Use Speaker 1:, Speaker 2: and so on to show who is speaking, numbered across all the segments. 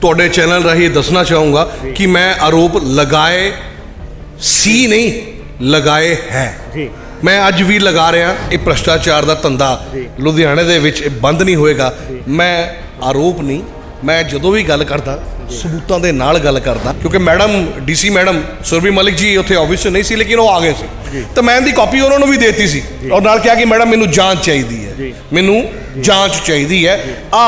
Speaker 1: ਤੁਹਾਡੇ ਚੈਨਲ ਰਾਹੀਂ ਦੱਸਣਾ ਚਾਹੂੰਗਾ ਕਿ ਮੈਂ ਆਰੋਪ ਲਗਾਏ ਸੀ ਨਹੀਂ ਲਗਾਏ ਹੈ ਜੀ। मैं अज भी लगा रहा ये भ्रष्टाचार का धंधा लुधियाने दे विच बंद नहीं होएगा। मैं आरोप नहीं, मैं जदों भी गल करता सबूतों के नाल गल करता, क्योंकि madam DC madam Surbhi Malik ji उत्थे ऑफिस नहीं सी, लेकिन वो आ गए सी तो मैं इनकी कॉपी उन्होंने भी देती सी और नाल कहा कि मैडम मैनू जांच चाहिए है, मैनू जांच चाहिए है। आ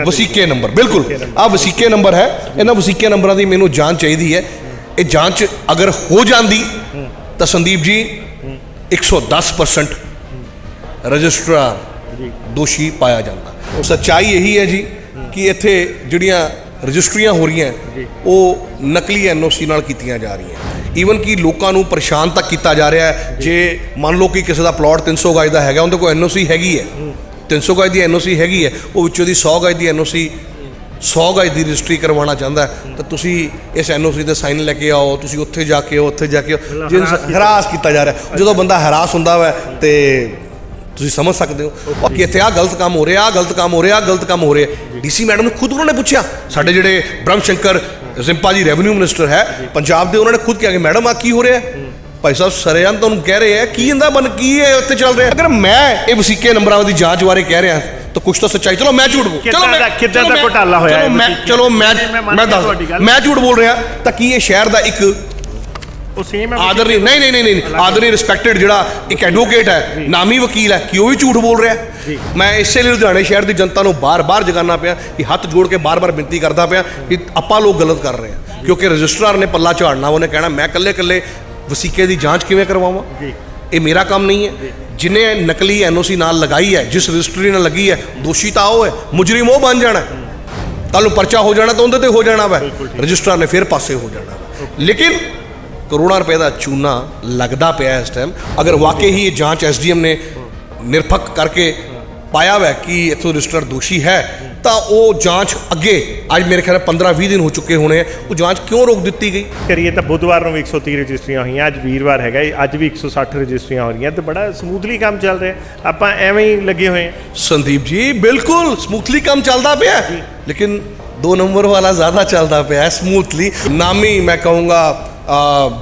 Speaker 1: वसीके नंबर बिल्कुल आ वसीके नंबर है, इन्होंने वसीके नंबर की मैनू जांच चाहिए है। ये जांच अगर हो जाती तो संदीप जी 110% रजिस्ट्रार दोषी पाया जाता। सच्चाई यही है जी कि इत्थे जिहड़ियां रजिस्ट्रियां हो रही हैं वो नकली NOC नाल कीतियां जा रही हैं। ईवन कि लोगों को परेशान तक किया जा रहा है। जे मान लो कि किसी का प्लॉट 300 गज का है, उनके कोल NOC हैगी है, 300 गज की NOC हैगी है, वो विचों दी 100 गज की NOC 100 गज की रजिस्ट्री करवाना चाहता है तो तुसी इस NOC के साइन लैके आओ, तुसी उत्थे जाके आओ, उत्थे जाके आओ। जिन हरास किया जा रहा है, जो बंदा हरास होंदा है तो तुसी समझ सकते हो कि इत्थे आ गलत काम हो रहा, गलत काम हो रहा, गलत काम हो रहा। DC मैडम ने खुद उन्होंने पूछा, साडे जिहड़े ब्रह्म शंकर जिम्पा जी रेवन्यू मिनिस्टर है पंजाब के, उन्होंने खुद कहा कि मैडम आ की हो रहा है। भाई साहब सरेआम तो कह रहे हैं की इंदा बन की है उत्थे चल रहा है। अगर मैं ये वसीके नंबरों की जांच बारे कह रहा तो कुछ तो सच्चाई, चलो मैं झूठ बोल, चलो मैं झूठ बोल रहा तो कि ये शहर का एक आदरनी नहीं आदरनी रिस्पैक्टेड जिहड़ा एक एडवोकेट है, नामी वकील है, कि वो भी झूठ बोल रहा है। मैं इसे लिए लुधियाने शहर की जनता को बार बार जगाना पाया कि हाथ जोड़ के बार बार विनती करता पाया कि आपां लोग गलत कर रहे हैं, क्योंकि रजिस्ट्रार ने पल्ला झाड़ना, उन्हें कहना मैं कल्ले कल्ले वसीके की जांच किवें करवावां, ये मेरा काम नहीं है। जिन्हें नकली NOC नाल लगाई है, जिस रजिस्ट्री नाल लगी है, दोषी तो वो है, मुजरिम वो बन जाना, कल परचा हो जाना तो उनके हो जाना वै, रजिस्ट्रार ने फिर पासे हो जाना वै। लेकिन करोड़ों रुपए का चूना लगता पाया इस टाइम। अगर वाकई ही ये जांच SDM ने निरपक करके पाया वै कि इत्थों रजिस्ट्रार दोषी है तो वो जांच अगे आज मेरे ख्याल 15-20 दिन हो चुके होने, वो जांच क्यों रोक दी गई।
Speaker 2: करिए तो बुधवार को 130 रजिस्ट्रियां हुई, अज वीरवार है, अज भी 160 रजिस्ट्रियां हो रही, तो बड़ा समूथली काम चल रहा है। आप एवं ही लगे हुए हैं
Speaker 1: संदीप जी, बिल्कुल स्मूथली काम चलता पाया, लेकिन 2 नंबर वाला ज़्यादा चलता पाया स्मूथली। नामी मैं कहूँगा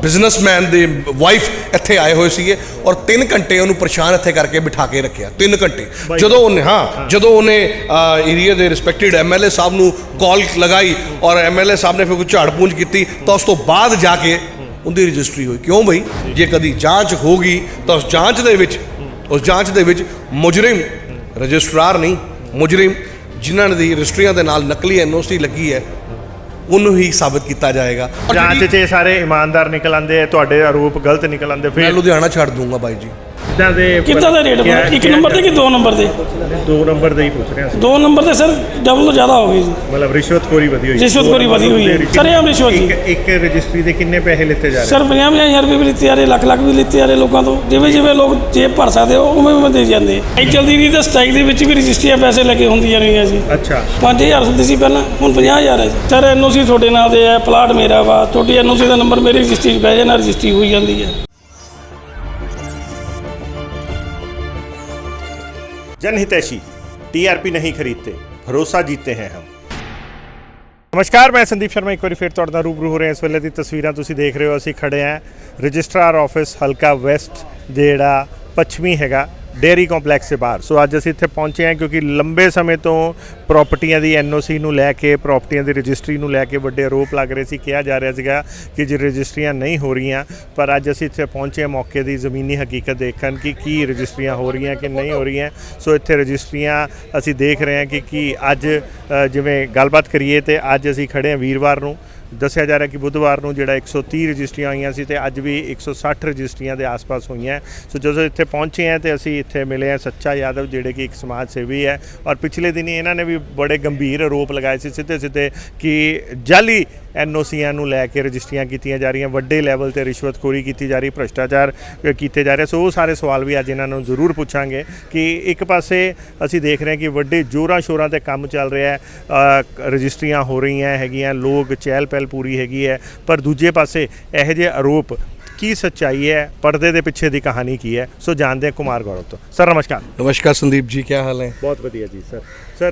Speaker 1: बिजनेसमैन की वाइफ इत्थे आए हुए सी और 3 घंटे उन्होंने परेशान इत्थे करके बिठा के रखे, 3 घंटे। जो उन्हें जो उन्हें एरिया के रिस्पैक्टेड MLA साहब को कॉल लगाई और MLA साहब ने फिर कुछ झाड़ पूंछ की तो उस तो बाद जाके उनकी रजिस्ट्री हुई। क्यों भाई, जे कभी जांच होगी तो उस जांच दे विच मुजरिम रजिस्ट्रार नहीं, मुजरिम जिन्होंने दी रजिस्ट्रियां दे नाल नकली NOC लगी है उन्होंने ही साबित किया जाएगा।
Speaker 2: जांच च सारे ईमानदार निकल आते हैं, तुहाडे आरोप गलत निकल आते,
Speaker 1: फिर लुधियाना छड़ दूंगा भाई जी।
Speaker 3: कितना दे रेट एक नंबर दे कि 2 नंबर दे?
Speaker 2: 2 नंबर दे ही पूछ रहे हैं।
Speaker 3: 2 नंबर दे सर डबल तो ज़्यादा हो गई जी,
Speaker 2: मतलब रिश्वतखोरी वधी हुई,
Speaker 3: रिश्वतखोरी वधी हुई है सर। हम रिश्वत जी
Speaker 2: एक रजिस्ट्री के कितने पैसे लेते जा रहे
Speaker 3: सर? 50,000 रुपये भी लेते जा रहे, ਲੱਖ भी लेते जा रहे लोगों तो, जिमें जिमें लोग जेब भर सकते हो उमें दे जाते। स्ट्राइक चलती रही तो स्ट्राइक के भी रजिस्ट्रियाँ पैसे लगे होंदियां रही जी।
Speaker 2: अच्छा
Speaker 3: 5,000 ਹੁੰਦੀ ਸੀ ਪਹਿਲਾਂ, ਹੁਣ 50,000 है सर। NOC ਤੁਹਾਡੇ ਨਾਂ ਦੇ ਹੈ, ਪਲਾਟ ਮੇਰਾ ਵਾ, ਤੁਹਾਡੀ NOC ਦਾ ਨੰਬਰ ਮੇਰੀ ਰਜਿਸਟਰੀ 'ਚ ਪੈ ਜਾਣਾ, ਰਜਿਸਟਰੀ ਹੋਈ ਜਾਂਦੀ है।
Speaker 2: जनहितैषी TRP नहीं खरीदते, भरोसा जीतते हैं हम। नमस्कार, मैं संदीप शर्मा एक बार फिर तुहाडे नाल रूबरू हो रहे हैं। इस वेले दी तस्वीरां तुसीं देख रहे हो, असीं खड़े हैं रजिस्ट्रार ऑफिस हल्का वैस्ट जिहड़ा पश्चिमी हैगा डेयरी कॉम्पलैक्स से बाहर। सो अज असीं इत्थे पहुंचे हैं क्योंकि लंबे समय तो प्रॉपर्टियां दी NOC नूं लैके, प्रॉपर्टियां दी रजिस्ट्री नूं लैके वड्डे आरोप लग रहे सी, कहा जा रहा सीगा कि जी रजिस्ट्रियां नहीं हो रही। पर अज असीं इत्थे पहुंचे हैं मौके की ज़मीनी हकीकत देखण कि रजिस्ट्रियां हो रही हैं कि नहीं हो रही हैं। सो इत्थे रजिस्ट्रियां असीं देख रहे हैं कि अज जिवें गलबात करिए तो अज असीं खड़े हैं वीरवार नूं। दस्सिया जा रहा कि बुधवार को जिहड़ा 130 रजिस्ट्रियां हुई सी, अज भी 160 रजिस्ट्रियां के आस पास हुई हैं। सो जो इत्थे पहुँचे हैं तो असीं इत्थे मिले हैं सच्चा यादव जिहड़े कि एक समाज सेवी है, और पिछले दिन ही इन्होंने भी बड़े गंभीर आरोप लगाए सी सीधे सीधे कि जाली NOCआं नूं लैके रजिस्ट्रियां कीतियां जा रही, वड्डे लैवल ते रिश्वतखोरी की जा रही, भ्रष्टाचार किए जा रहे। सो वो सारे सवाल भी अज इन्हां नूं जरूर पूछांगे कि एक पासे असीं देख रहे हैं कि वड्डे जोरां शोरां ते काम चल रहा है, रजिस्ट्रियां हो रही हैगियां, लोग चहल पहल पूरी हैगी है, पर दूजे पासे इहो जिहे आरोप की सच्चाई है, पर्दे के पिछे की कहानी की है। सो जानते हैं कुमार गौरव तो। सर नमस्कार।
Speaker 1: नमस्कार संदीप जी, क्या हाल है?
Speaker 2: बहुत बढ़िया जी। सर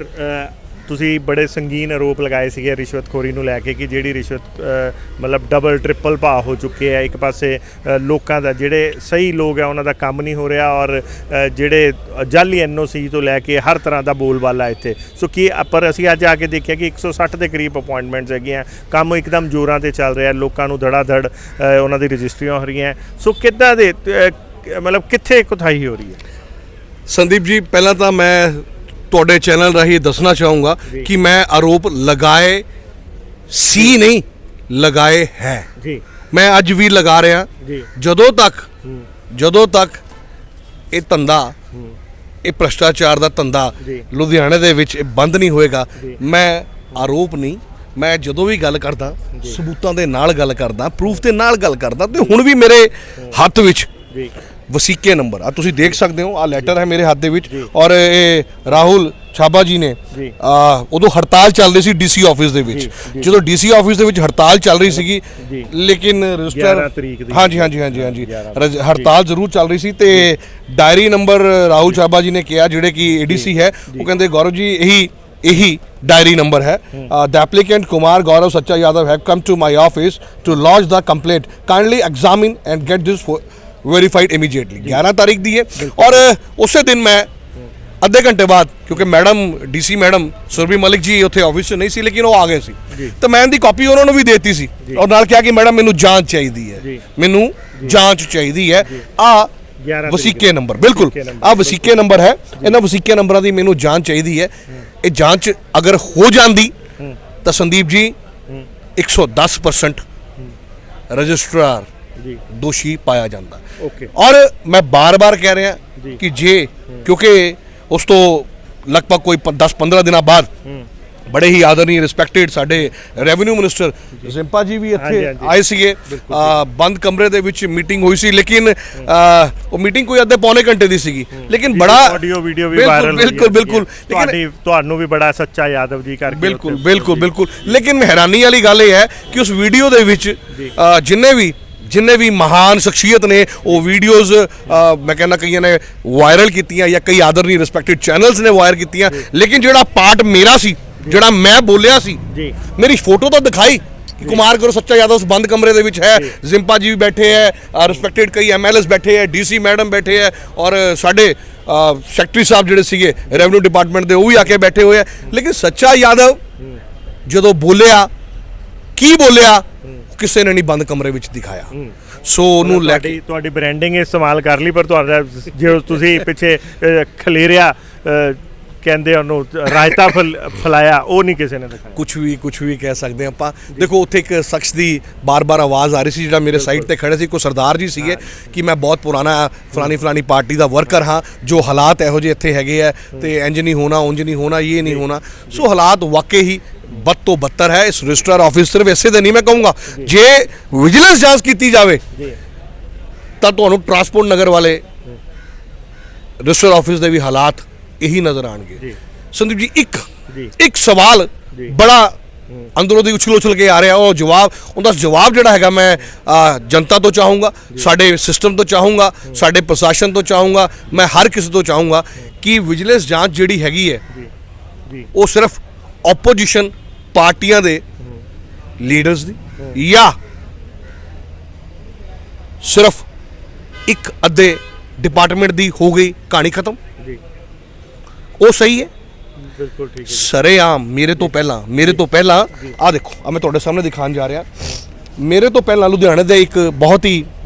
Speaker 2: ਤੁਸੀਂ ਬੜੇ ਸੰਗੀਨ ਆਰੋਪ ਲਗਾਏ ਸੀਗੇ ਰਿਸ਼ਵਤਖੋਰੀ ਨੂੰ ਲੈ ਕੇ ਕਿ ਜਿਹੜੀ ਰਿਸ਼ਵਤ ਮਤਲਬ ਡਬਲ ਟ੍ਰਿਪਲ ਭਾਅ ਹੋ ਚੁੱਕੇ ਆ। ਇੱਕ ਪਾਸੇ ਲੋਕਾਂ ਦਾ ਜਿਹੜੇ ਸਹੀ ਲੋਕ ਆ ਉਹਨਾਂ ਦਾ ਕੰਮ ਨਹੀਂ ਹੋ ਰਿਹਾ, ਔਰ ਜਿਹੜੇ ਜਾਲੀ NOC ਤੋਂ ਲੈ ਕੇ ਹਰ ਤਰ੍ਹਾਂ ਦਾ ਬੋਲਬਾਲਾ ਇੱਥੇ। ਸੋ ਕੀ ਪਰ ਅਸੀਂ ਅੱਜ ਆ ਕੇ ਦੇਖਿਆ ਕਿ 160 ਦੇ ਕਰੀਬ ਅਪੁਆਇੰਟਮੈਂਟਸ ਹੈਗੀਆਂ, ਕੰਮ ਇੱਕਦਮ ਜ਼ੋਰਾਂ ਤੇ ਚੱਲ ਰਿਹਾ, ਲੋਕਾਂ ਨੂੰ ਧੜਾ ਧੜ ਉਹਨਾਂ ਦੀ ਰਜਿਸਟਰੀਆਂ ਹੋ ਰਹੀਆਂ। ਸੋ ਕਿੱਦਾਂ ਦੇ ਮਤਲਬ ਕਿੱਥੇ ਕੁਤਾਹੀ ਹੋ ਰਹੀ ਹੈ?
Speaker 1: ਸੰਦੀਪ ਜੀ, ਪਹਿਲਾਂ ਤਾਂ ਮੈਂ ਤੁਹਾਡੇ ਚੈਨਲ ਰਾਹੀਂ ਦੱਸਣਾ ਚਾਹੂੰਗਾ ਕਿ ਮੈਂ ਆਰੋਪ ਲਗਾਏ ਸੀ ਨਹੀਂ, ਲਗਾਏ ਹੈ
Speaker 2: ਜੀ।
Speaker 1: ਮੈਂ ਅੱਜ ਵੀ ਲਗਾ ਰਿਹਾ
Speaker 2: ਜੀ।
Speaker 1: ਜਦੋਂ ਤੱਕ ਇਹ ਧੰਦਾ, ਇਹ ਭ੍ਰਸ਼ਟਾਚਾਰ ਦਾ ਧੰਦਾ ਲੁਧਿਆਣੇ ਦੇ ਵਿੱਚ ਬੰਦ ਨਹੀਂ ਹੋਏਗਾ, ਮੈਂ ਆਰੋਪ ਨਹੀਂ, ਮੈਂ ਜਦੋਂ ਵੀ ਗੱਲ ਕਰਦਾ ਸਬੂਤਾਂ ਦੇ ਨਾਲ ਗੱਲ ਕਰਦਾ, ਪ੍ਰੂਫ ਦੇ ਨਾਲ ਗੱਲ ਕਰਦਾ। ਤੇ ਹੁਣ ਵੀ ਮੇਰੇ ਹੱਥ ਵਿੱਚ ਵਸੀਕੇ ਨੰਬਰ ਆ, ਤੁਸੀਂ ਦੇਖ ਸਕਦੇ ਹੋ, ਆ ਲੈਟਰ ਹੈ ਮੇਰੇ ਹੱਥ ਦੇ ਵਿੱਚ। ਔਰ ਇਹ ਰਾਹੁਲ ਛਾਬਾ ਜੀ ਨੇ ਉਦੋਂ ਹੜਤਾਲ ਚੱਲ ਰਹੀ ਸੀ ਡੀਸੀ ਆਫਿਸ ਦੇ ਵਿੱਚ, ਜਦੋਂ ਡੀਸੀ ਆਫਿਸ ਦੇ ਵਿੱਚ ਹੜਤਾਲ ਚੱਲ ਰਹੀ ਸੀਗੀ, ਲੇਕਿਨ ਰਜਿਸਟਰ ਹਾਂਜੀ ਹੜਤਾਲ ਜ਼ਰੂਰ ਚੱਲ ਰਹੀ ਸੀ। ਤੇ ਡਾਇਰੀ ਨੰਬਰ ਰਾਹੁਲ ਛਾਬਾ ਜੀ ਨੇ ਕਿਹਾ, ਜਿਹੜੇ ਕਿ ADC ਹੈ, ਉਹ ਕਹਿੰਦੇ ਗੌਰਵ ਜੀ ਇਹੀ डायरी नंबर है। The applicant Kumar Gaurav Sachcha Yadav have come to my office to launch the complaint, kindly examine and get this verified immediately. 11 तारीख दी है और उस दिन मैं ਅੱਧੇ ਘੰਟੇ ਬਾਅਦ, ਕਿਉਂਕਿ madam DC madam Surbhi Malik ਜੀ ਉੱਥੇ ਆਫਿਸ 'ਚ ਨਹੀਂ ਸੀ, ਲੇਕਿਨ ਉਹ ਆ ਗਏ ਸੀ, ਤਾਂ ਮੈਂ ਇਹਦੀ ਕਾਪੀ ਉਹਨਾਂ ਨੂੰ ਵੀ ਦੇਤੀ ਸੀ ਔਰ ਨਾਲ ਕਿਹਾ ਕਿ ਮੈਡਮ ਮੈਨੂੰ ਜਾਂਚ ਚਾਹੀਦੀ ਹੈ, ਮੈਨੂੰ ਜਾਂਚ ਚਾਹੀਦੀ ਹੈ। ਆ ਵਸੀਕੇ ਨੰਬਰ, ਬਿਲਕੁਲ ਆ ਵਸੀਕੇ ਨੰਬਰ ਹੈ, ਇਹਨਾਂ ਵਸੀਕੇ ਨੰਬਰਾਂ ਦੀ ਮੈਨੂੰ ਜਾਂਚ ਚਾਹੀਦੀ ਹੈ। ਇਹ ਜਾਂਚ ਅਗਰ ਹੋ ਜਾਂਦੀ ਤਾਂ ਸੰਦੀਪ ਜੀ 110% ਰਜਿਸਟਰਾਰ ਦੋਸ਼ੀ ਪਾਇਆ ਜਾਂਦਾ। ਔਰ ਮੈਂ ਬਾਰ-ਬਾਰ ਕਹਿ ਰਿਹਾ ਕਿ ਜੇ, ਕਿਉਂਕਿ ਉਸ ਤੋਂ ਲਗਭਗ ਕੋਈ 10-15 ਦਿਨਾਂ ਬਾਅਦ ਬੜੇ ਹੀ ਆਦਰਨੀ ਰਿਸਪੈਕਟਡ ਸਾਡੇ ਰੈਵਨਿਊ ਮਿਨਿਸਟਰ ਜ਼ਿੰਪਾ ਜੀ ਵੀ ਇੱਥੇ ਆਏ ਸੀਗੇ, ਬੰਦ ਕਮਰੇ ਦੇ ਵਿੱਚ ਮੀਟਿੰਗ ਹੋਈ ਸੀ, ਲੇਕਿਨ ਉਹ ਮੀਟਿੰਗ ਕੋਈ ਅੱਧੇ ਪੌਣੇ ਘੰਟੇ ਦੀ ਸੀਗੀ, ਲੇਕਿਨ ਬੜਾ
Speaker 2: ਆਡੀਓ ਵੀਡੀਓ ਵੀ ਵਾਇਰਲ
Speaker 1: ਬਿਲਕੁਲ
Speaker 2: ਤੁਹਾਨੂੰ ਵੀ ਬੜਾ ਸੱਚਾ ਯਾਦਵ ਜੀ ਕਰਕੇ
Speaker 1: ਬਿਲਕੁਲ ਲੇਕਿਨ ਹੈਰਾਨੀ ਵਾਲੀ ਗੱਲ ਇਹ ਹੈ ਕਿ ਉਸ ਵੀਡੀਓ ਦੇ ਵਿੱਚ ਜਿੰਨੇ ਵੀ ਮਹਾਨ ਸ਼ਖਸੀਅਤ ਨੇ ਉਹ ਵੀਡੀਓਜ਼ ਮੈਂ ਕਹਿੰਦਾ ਕਈਆਂ ਨੇ ਵਾਇਰਲ ਕੀਤੀਆਂ ਜਾਂ ਕਈ ਆਦਰਨੀ ਰਿਸਪੈਕਟਡ ਚੈਨਲਸ ਨੇ ਵਾਇਰ ਕੀਤੀਆਂ, ਲੇਕਿਨ ਜਿਹੜਾ ਪਾਰਟ ਮੇਰਾ ਸੀ, ਜਿਹੜਾ ਮੈਂ ਬੋਲਿਆ ਸੀ, ਮੇਰੀ ਫੋਟੋ ਤਾਂ ਦਿਖਾਈ ਕਿ ਕੁਮਾਰ ਗੁਰੂ ਸੱਚਾ ਯਾਦਵ ਉਸ ਬੰਦ ਕਮਰੇ ਦੇ ਵਿੱਚ ਹੈ, ਜ਼ਿੰਪਾ ਜੀ ਵੀ ਬੈਠੇ ਹੈ, ਰਿਸਪੈਕਟਡ ਕਈ MLAs ਬੈਠੇ ਹੈ, DC ਮੈਡਮ ਬੈਠੇ ਹੈ, ਔਰ ਸਾਡੇ ਸੈਕਟਰੀ ਸਾਹਿਬ ਜਿਹੜੇ ਸੀਗੇ ਰੈਵਨਿਊ ਡਿਪਾਰਟਮੈਂਟ ਦੇ ਉਹ ਵੀ ਆ ਕੇ ਬੈਠੇ ਹੋਏ ਆ। ਲੇਕਿਨ ਸੱਚਾ ਯਾਦਵ ਜਦੋਂ ਬੋਲਿਆ, ਕੀ ਬੋਲਿਆ, ਕਿਸੇ ਨੇ ਨਹੀਂ ਬੰਦ ਕਮਰੇ ਵਿੱਚ ਦਿਖਾਇਆ। ਸੋ ਉਹਨੂੰ ਲੈ ਕੇ
Speaker 2: ਤੁਹਾਡੀ ਬ੍ਰਾਂਡਿੰਗ ਇਸਤੇਮਾਲ ਕਰ ਲਈ, ਪਰ ਤੁਹਾਡਾ ਜੇ ਤੁਸੀਂ ਪਿੱਛੇ ਖਲੇਰਿਆ ਕਹਿੰਦੇ ਉਹਨੂੰ ਰਾਇਤਾ ਫਲਾਇਆ, ਉਹ ਨਹੀਂ ਕਿਸੇ ਨੇ ਦਿਖਾਇਆ।
Speaker 1: ਕੁਝ ਵੀ ਕਹਿ ਸਕਦੇ ਆਪਾਂ। ਦੇਖੋ ਉੱਥੇ ਇੱਕ ਸ਼ਖਸ ਦੀ ਬਾਰ-ਬਾਰ ਆਵਾਜ਼ ਆ ਰਹੀ ਸੀ, ਜਿਹੜਾ ਮੇਰੇ ਸਾਈਡ ਤੇ ਖੜੇ ਸੀ, ਕੋਈ ਸਰਦਾਰ ਜੀ ਸੀਗੇ ਕਿ ਮੈਂ ਬਹੁਤ ਪੁਰਾਣਾ ਫਲਾਨੀ ਪਾਰਟੀ ਦਾ ਵਰਕਰ ਹਾਂ, ਜੋ ਹਾਲਾਤ ਇਹੋ ਜਿਹੇ ਇੱਥੇ ਹੈਗੇ ਆ ਤੇ ਇੰਜ ਨਹੀਂ ਹੋਣਾ, ਉਂਝ ਨਹੀਂ ਹੋਣਾ, ਇਹ ਨਹੀਂ ਹੋਣਾ। ਸੋ ਹਾਲਾਤ ਵਾਕਈ ਹੀ बद तो बदतर है। इस रजिस्ट्रार ऑफिस सिर्फ ऐसे तो नहीं मैं कहूँगा, जे विजिलेंस जांच की जाए तो ਤੁਹਾਨੂੰ ट्रांसपोर्ट नगर वाले रजिस्ट्रार ऑफिस के भी हालात यही नज़र आएंगे। संदीप जी एक सवाल बड़ा अंदरों दी उछल के आ रहा, और जवाब जिहड़ा हैगा मैं जनता तो चाहूँगा, साडे सिस्टम तो चाहूँगा, साडे प्रशासन तो चाहूँगा, मैं हर किसी तो चाहूँगा कि विजिलेंस जांच जिहड़ी हैगी है वो सिर्फ ओपोजिशन पार्टियां दे लीडर्स दी या सिर्फ एक अद्धे डिपार्टमेंट दी हो गई कहानी खत्म, वो सही है।
Speaker 2: बिल्कुल ठीक है।
Speaker 1: सरेआम मेरे तो पहला आ देखो, अब मैं तुहाडे सामने दिखाने जा रहा, मेरे तो पहला लुधियाने दे एक बहुत ही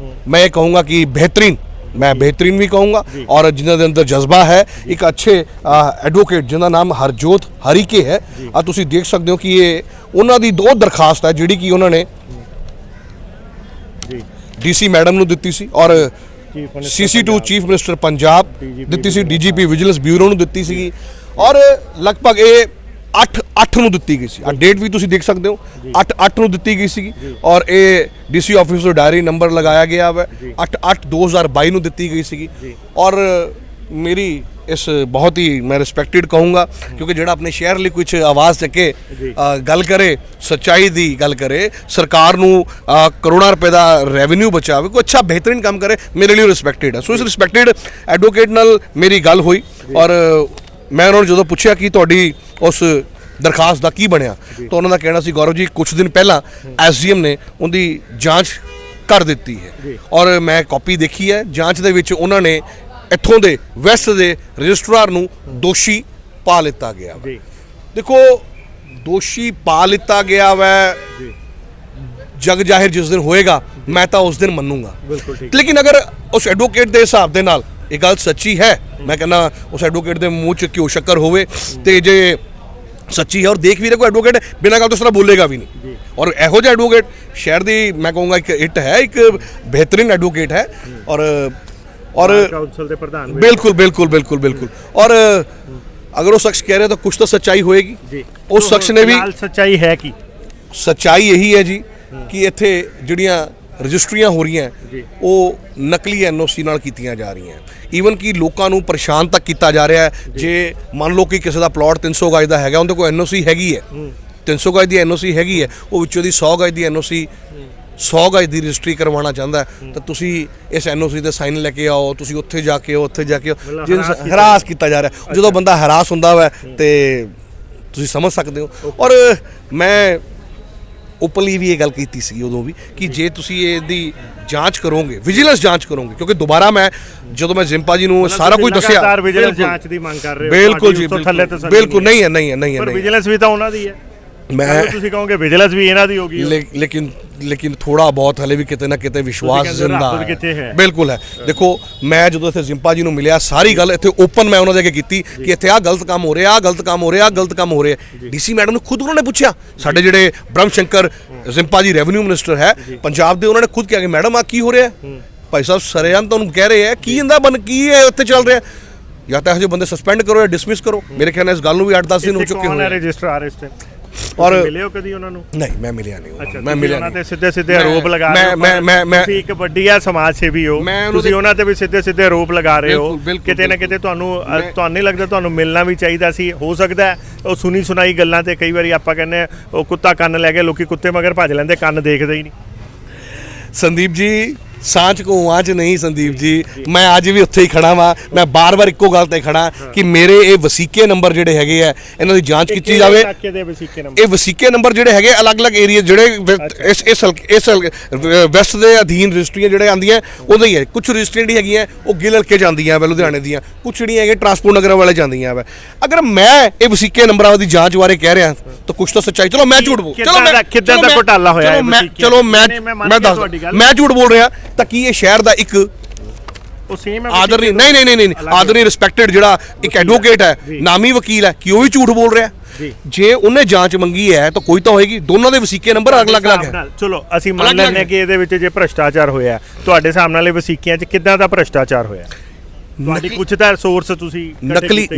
Speaker 1: मैं कहूँगा कि बेहतरीन भी कहूँगा, और जिन्हों के अंदर जज्बा है, एक अच्छे एडवोकेट जिनका नाम हरजोत हरीके है। आ तुसी देख सकते हो कि ये उन्होंने दी 2 दरखास्त है जिहड़ी कि उन्होंने DC मैडम नूं दित्ती सी, और CC2 चीफ मिनिस्टर पंजाब दित्ती सी, DGP विजिलेंस ब्यूरो नूं दित्ती सी, और लगभग ये 8 ਨੂੰ ਦਿੱਤੀ ਗਈ ਸੀ। ਆ ਡੇਟ ਵੀ ਤੁਸੀਂ ਦੇਖ ਸਕਦੇ ਹੋ, 8 ਨੂੰ ਦਿੱਤੀ ਗਈ ਸੀ, ਔਰ ਇਹ DC ਆਫਿਸ ਤੋਂ ਡਾਇਰੀ ਨੰਬਰ ਲਗਾਇਆ ਗਿਆ ਹੈ 8/8/2022 ਨੂੰ ਦਿੱਤੀ ਗਈ ਸੀ। ਔਰ ਮੇਰੀ ਇਸ ਬਹੁਤ ਹੀ मैं ਰਿਸਪੈਕਟਡ कहूँगा, क्योंकि ਜਿਹੜਾ ਆਪਣੇ ਸ਼ਹਿਰ ਲਈ ਕੁਝ ਆਵਾਜ਼ ਚੱਕੇ ਗੱਲ ਕਰੇ, ਸੱਚਾਈ ਦੀ ਗੱਲ ਕਰੇ, ਸਰਕਾਰ ਨੂੰ ਕਰੋੜਾਂ ਰੁਪਏ ਦਾ ਰੈਵਨਿਊ ਬਚਾਵੇ, ਕੋਈ ਅੱਛਾ ਬਿਹਤਰੀਨ ਕੰਮ ਕਰੇ, ਮੇਰੇ ਲਈ ਰਿਸਪੈਕਟਡ ਹੈ। ਸੋ ਇਸ ਰਿਸਪੈਕਟਡ ਐਡਵੋਕੇਟ ਨਾਲ ਮੇਰੀ ਗੱਲ ਹੋਈ, ਔਰ ਮੈਂ ਉਹਨਾਂ ਨੂੰ ਜਦੋਂ ਪੁੱਛਿਆ ਕਿ ਤੁਹਾਡੀ ਉਸ ਦਰਖਾਸਤ ਦਾ ਕੀ ਬਣਿਆ ਤਾਂ ਉਹਨਾਂ ਦਾ ਕਹਿਣਾ ਸੀ ਗੌਰਵ ਜੀ ਕੁਝ ਦਿਨ ਪਹਿਲਾਂ ਐਸਡੀਐਮ ਨੇ ਉਹਦੀ ਜਾਂਚ ਕਰ ਦਿੱਤੀ ਹੈ ਔਰ ਮੈਂ ਕਾਪੀ ਦੇਖੀ ਹੈ ਜਾਂਚ ਦੇ ਵਿੱਚ ਉਹਨਾਂ ਨੇ ਇੱਥੋਂ ਦੇ ਵੈਸਟ ਦੇ ਰਜਿਸਟਰਾਰ ਨੂੰ ਦੋਸ਼ੀ ਪਾ ਲਿੱਤਾ ਗਿਆ ਵਾ। ਦੇਖੋ ਦੋਸ਼ੀ ਪਾ ਲਿੱਤਾ ਗਿਆ ਵੈ ਜਗ ਜਾਹਿਰ ਜਿਸ ਦਿਨ ਹੋਏਗਾ ਮੈਂ ਤਾਂ ਉਸ ਦਿਨ ਮੰਨੂਗਾ ਲੇਕਿਨ ਅਗਰ ਉਸ ਐਡਵੋਕੇਟ ਦੇ ਹਿਸਾਬ ਦੇ ਨਾਲ ਇਹ ਗੱਲ ਸੱਚੀ ਹੈ ਮੈਂ ਕਹਿੰਦਾ ਉਸ ਐਡਵੋਕੇਟ ਦੇ ਮੂੰਹ 'ਚ ਘਿਓ ਸ਼ੱਕਰ ਹੋਵੇ ਤੇ ਜੇ ਸੱਚੀ ਹੈ ਔਰ ਦੇਖ ਵੀ ਰਿਹਾ ਕੋਈ ਐਡਵੋਕੇਟ ਬਿਨਾਂ ਗੱਲ ਤੋਂ ਇਸ ਤਰ੍ਹਾਂ ਬੋਲੇਗਾ ਵੀ ਨਹੀਂ ਔਰ ਇਹੋ ਜਿਹਾ ਐਡਵੋਕੇਟ ਸ਼ਹਿਰ ਦੀ ਮੈਂ ਕਹੂੰਗਾ ਇੱਕ ਇੱਟ ਹੈ ਇੱਕ ਬਿਹਤਰੀਨ ਐਡਵੋਕੇਟ ਹੈ ਔਰ
Speaker 2: ਕਾਉਂਸਲ ਦੇ ਪ੍ਰਧਾਨ
Speaker 1: ਬਿਲकुल बिल्कुल बिल्कुल बिल्कुल और अगर वो शख्स कह रहे हैं तो कुछ तो सच्चाई होएगी
Speaker 2: जी
Speaker 1: उस शख्स ने भी
Speaker 2: सच्चाई है कि
Speaker 1: सच्चाई यही है जी कि ਇੱਥੇ ਜਿਹੜੀਆਂ ਰਜਿਸਟਰੀਆਂ ਹੋ ਰਹੀਆਂ ਉਹ ਨਕਲੀ ਐਨਓਸੀ ਨਾਲ ਕੀਤੀਆਂ ਜਾ ਰਹੀਆਂ ਈਵਨ ਕਿ ਲੋਕਾਂ ਨੂੰ ਪਰੇਸ਼ਾਨ ਤੱਕ ਕੀਤਾ ਜਾ ਰਿਹਾ ਹੈ ਜੇ ਮੰਨ ਲਓ ਕਿ ਕਿਸੇ ਦਾ ਪਲਾਟ 300 ਗਜ ਦਾ ਹੈਗਾ ਉਹਦੇ ਕੋਲ ਐਨਓਸੀ ਹੈਗੀ ਹੈ 300 ਗਜ ਦੀ ਐਨਓਸੀ ਹੈਗੀ ਹੈ ਉਹ ਵਿੱਚੋਂ ਦੀ 100 ਗਜ ਦੀ ਐਨਓਸੀ 100 ਗਜ ਦੀ ਰਜਿਸਟਰੀ ਕਰਵਾਉਣਾ ਚਾਹੁੰਦਾ ਤਾਂ ਤੁਸੀਂ ਇਸ ਐਨਓਸੀ ਤੇ ਸਾਈਨ ਲੈ ਕੇ ਆਓ ਤੁਸੀਂ ਉੱਥੇ ਜਾ ਕੇ ਹਰਾਸ ਕੀਤਾ ਜਾ ਰਿਹਾ ਜਦੋਂ ਬੰਦਾ ਹਰਾਸ ਹੁੰਦਾ ਵਾ ਤੇ ਤੁਸੀਂ ਸਮਝ ਸਕਦੇ ਹੋ ਔਰ ਮੈਂ ਓਪਨਲੀ ਵੀ ਇਹ ਗੱਲ ਕੀਤੀ ਸੀ ਉਦੋਂ ਵੀ ਕਿ ਜੇ ਤੁਸੀਂ ਇਹਦੀ ਜਾਂਚ ਕਰੋਗੇ ਵਿਜੀਲੈਂਸ ਜਾਂਚ ਕਰੋਗੇ ਕਿਉਂਕਿ ਦੁਬਾਰਾ ਮੈਂ ਜਦੋਂ ਮੈਂ ਜ਼ਿੰਪਾ ਜੀ ਨੂੰ ਸਾਰਾ ਕੁਝ ਦੱਸਿਆ
Speaker 2: ਵਿਜੀਲੈਂਸ ਜਾਂਚ ਦੀ ਮੰਗ ਕਰ ਰਹੇ ਹੋ
Speaker 1: ਬਿਲਕੁਲ ਜੀ ਬਿਲਕੁਲ ਨਹੀਂ ਹੈ
Speaker 2: ਪਰ ਵਿਜੀਲੈਂਸ ਵੀ ਤਾਂ ਉਹਨਾਂ ਦੀ ਹੈ
Speaker 1: ਮੈਂ
Speaker 2: ਤੁਸੀਂ ਕਹੋਗੇ ਵਿਜੀਲੈਂਸ ਵੀ ਇਹਨਾਂ ਦੀ ਹੋਗੀ
Speaker 1: ਲੇਕਿਨ ਥੋੜਾ ਬਹੁਤ ਹਲੇ ਵੀ ਕਿਤੇ ਨਾ ਕਿਤੇ ਵਿਸ਼ਵਾਸ ਜ਼ਿੰਦਾ ਹੈ ਬਿਲਕੁਲ ਹੈ ਦੇਖੋ ਮੈਂ ਜਦੋਂ ਇੱਥੇ ਜ਼ਿੰਪਾ ਜੀ ਨੂੰ ਮਿਲਿਆ ਸਾਰੀ ਗੱਲ ਇੱਥੇ ਓਪਨ ਮੈਂ ਉਹਨਾਂ ਦੇ ਅੱਗੇ ਕੀਤੀ ਕਿ ਇੱਥੇ ਆਹ ਗਲਤ ਕੰਮ ਹੋ ਰਿਹਾ ਗਲਤ ਕੰਮ ਹੋ ਰਿਹਾ ਡੀਸੀ ਮੈਡਮ ਨੂੰ ਖੁਦ ਉਹਨਾਂ ਨੇ ਪੁੱਛਿਆ ਸਾਡੇ ਜਿਹੜੇ ਬ੍ਰਹਮ ਸ਼ੰਕਰ ਜ਼ਿੰਪਾ ਜੀ ਰੈਵਨਿਊ ਮਿਨਿਸਟਰ ਹੈ ਪੰਜਾਬ ਦੇ ਉਹਨਾਂ ਨੇ ਖੁਦ ਕਿਹਾ ਕਿ ਮੈਡਮ ਆ ਕੀ ਹੋ ਰਿਹਾ ਭਾਈ ਸਾਹਿਬ ਸਰੇਆਮ ਤੁਹਾਨੂੰ ਕਹਿ ਰਹੇ ਆ ਕੀ ਇਹਦਾ ਕੀ ਹੈ ਉੱਥੇ ਚੱਲ ਰਿਹਾ ਜਾਂ ਤਾਂ ਇਹੋ ਜਿਹੇ ਬੰਦੇ ਸਸਪੈਂਡ ਕਰੋ ਜਾਂ ਡਿਸਮਿਸ ਕਰੋ ਮੇਰੇ ਖਿਆਲ ਨਾਲ ਇਸ ਗੱਲ ਨੂੰ ਵੀ 8-10 ਦਿਨ ਹੋ ਚੁੱਕੇ ਹੋਏ
Speaker 2: ਰਜਿਸਟਰਾਰ ਇਸ ਟਾਈਮ
Speaker 1: ਔਰ
Speaker 2: ਮਿਲੇ ਹੋ ਕਦੀ ਉਹਨਾਂ ਨੂੰ
Speaker 1: ਨਹੀਂ ਮੈਂ ਮਿਲਿਆ ਨਹੀਂ
Speaker 2: ਮੈਂ ਮਿਲਿਆ ਉਹਨਾਂ ਤੇ ਸਿੱਧੇ ਆਰੋਪ ਲਗਾ ਰਹੇ ਹੋ
Speaker 1: ਮੈਂ
Speaker 2: ਤੁਸੀਂ ਇੱਕ ਵੱਡੀ ਆ ਸਮਾਜ ਸੇਵੀ ਹੋ ਤੁਸੀਂ ਉਹਨਾਂ ਤੇ ਵੀ ਸਿੱਧੇ ਆਰੋਪ ਲਗਾ ਰਹੇ ਹੋ ਕਿਤੇ ਨਾ ਕਿਤੇ ਤੁਹਾਨੂੰ ਨਹੀਂ ਲੱਗਦਾ ਤੁਹਾਨੂੰ ਮਿਲਣਾ ਵੀ ਚਾਹੀਦਾ ਸੀ ਹੋ ਸਕਦਾ ਉਹ ਸੁਣੀ ਸੁਣਾਈ ਗੱਲਾਂ ਤੇ ਕਈ ਵਾਰੀ ਆਪਾਂ ਕਹਿੰਦੇ ਉਹ ਕੁੱਤਾ ਕੰਨ ਲੈ ਕੇ ਲੋਕੀ ਕੁੱਤੇ ਮਗਰ ਭੱਜ ਲੈਂਦੇ ਕੰਨ ਦੇਖਦੇ ਹੀ ਨਹੀਂ
Speaker 1: ਸੰਦੀਪ ਜੀ ਸਾਂਝ ਕੋ ਆਂਚ ਨਹੀਂ ਸੰਦੀਪ ਜੀ ਮੈਂ ਅੱਜ ਵੀ ਉੱਥੇ ਹੀ ਖੜਾ ਵਾਂ ਮੈਂ ਬਾਰ-ਬਾਰ ਇੱਕੋ ਗੱਲ ਤੇ ਖੜਾ ਕਿ ਮੇਰੇ ਇਹ ਵਸੀਕੇ ਨੰਬਰ ਜਿਹੜੇ ਹੈਗੇ ਆ ਇਹਨਾਂ ਦੀ ਜਾਂਚ ਕੀਤੀ ਜਾਵੇ ਇਹ ਵਸੀਕੇ ਨੰਬਰ ਜਿਹੜੇ ਹੈਗੇ ਅਲੱਗ-ਅਲੱਗ ਏਰੀਆ ਜਿਹੜੇ ਇਸ ਵੈਸਟ ਦੇ ਅਧੀਨ ਰਜਿਸਟਰੀਆਂ ਜਿਹੜੇ ਆਉਂਦੀਆਂ ਉਹਦੇ ਹੀ ਹੈ ਕੁਝ ਰਜਿਸਟਰੀਆਂ ਜਿਹੜੀ ਹੈਗੀਆਂ ਉਹ ਗਿੱਲ ਕੇ ਜਾਂਦੀਆਂ ਵਾ ਲੁਧਿਆਣੇ ਦੀਆਂ ਕੁਝ ਜਿਹੜੀਆਂ ਹੈਗੀਆਂ ਟਰਾਂਸਪੋਰਟ ਨਗਰ ਵਾਲੇ ਜਾਂਦੀਆਂ ਵਾ ਅਗਰ ਮੈਂ ਇਹ ਵਸੀਕੇ ਨੰਬਰਾਂ ਦੀ ਜਾਂਚ ਬਾਰੇ ਕਹਿ ਰਿਹਾ ਤਾਂ ਕੁਝ ਤਾਂ ਸੱਚਾਈ ਚਲੋ ਮੈਂ ਝੂਠ ਬੋਲ
Speaker 2: ਕਿੱਦਾਂ ਦਾ ਘੁਟਾਲਾ ਹੋਇਆ
Speaker 1: ਚਲੋ ਮੈਂ ਝੂਠ ਬੋਲ ਰਿਹਾ ਤਾਂ ਕੀ ਇਹ ਸ਼ਹਿਰ ਦਾ ਇੱਕ
Speaker 2: ਉਹ ਸੇਮ ਹੈ
Speaker 1: ਆਦਰਨੀ ਨਹੀਂ ਆਦਰਨੀ ਰਿਸਪੈਕਟਡ ਜਿਹੜਾ ਇੱਕ ਐਡਵੋਕੇਟ ਹੈ ਨਾਮੀ ਵਕੀਲ ਹੈ ਕਿ ਉਹ ਵੀ ਝੂਠ ਬੋਲ ਰਿਹਾ ਜੇ ਉਹਨੇ ਜਾਂਚ ਮੰਗੀ ਹੈ ਤਾਂ ਕੋਈ ਤਾਂ ਹੋਏਗੀ ਦੋਨਾਂ ਦੇ ਵਸੀਕੇ ਨੰਬਰ ਅਲੱਗ-ਅਲੱਗ ਹੈ
Speaker 2: ਚਲੋ ਅਸੀਂ ਮੰਨ ਲੈਂਦੇ ਕਿ ਇਹਦੇ ਵਿੱਚ ਜੇ ਭ੍ਰਸ਼ਟਾਚਾਰ ਹੋਇਆ ਤੁਹਾਡੇ ਹਿਸਾਬ ਨਾਲ ਇਹ ਵਸੀਕਿਆਂ 'ਚ ਕਿੱਦਾਂ ਦਾ ਭ੍ਰਸ਼ਟਾਚਾਰ ਹੋਇਆ ਤੁਹਾਡੀ ਕੁਝ ਤਾਂ ਸੋਰਸ ਤੁਸੀਂ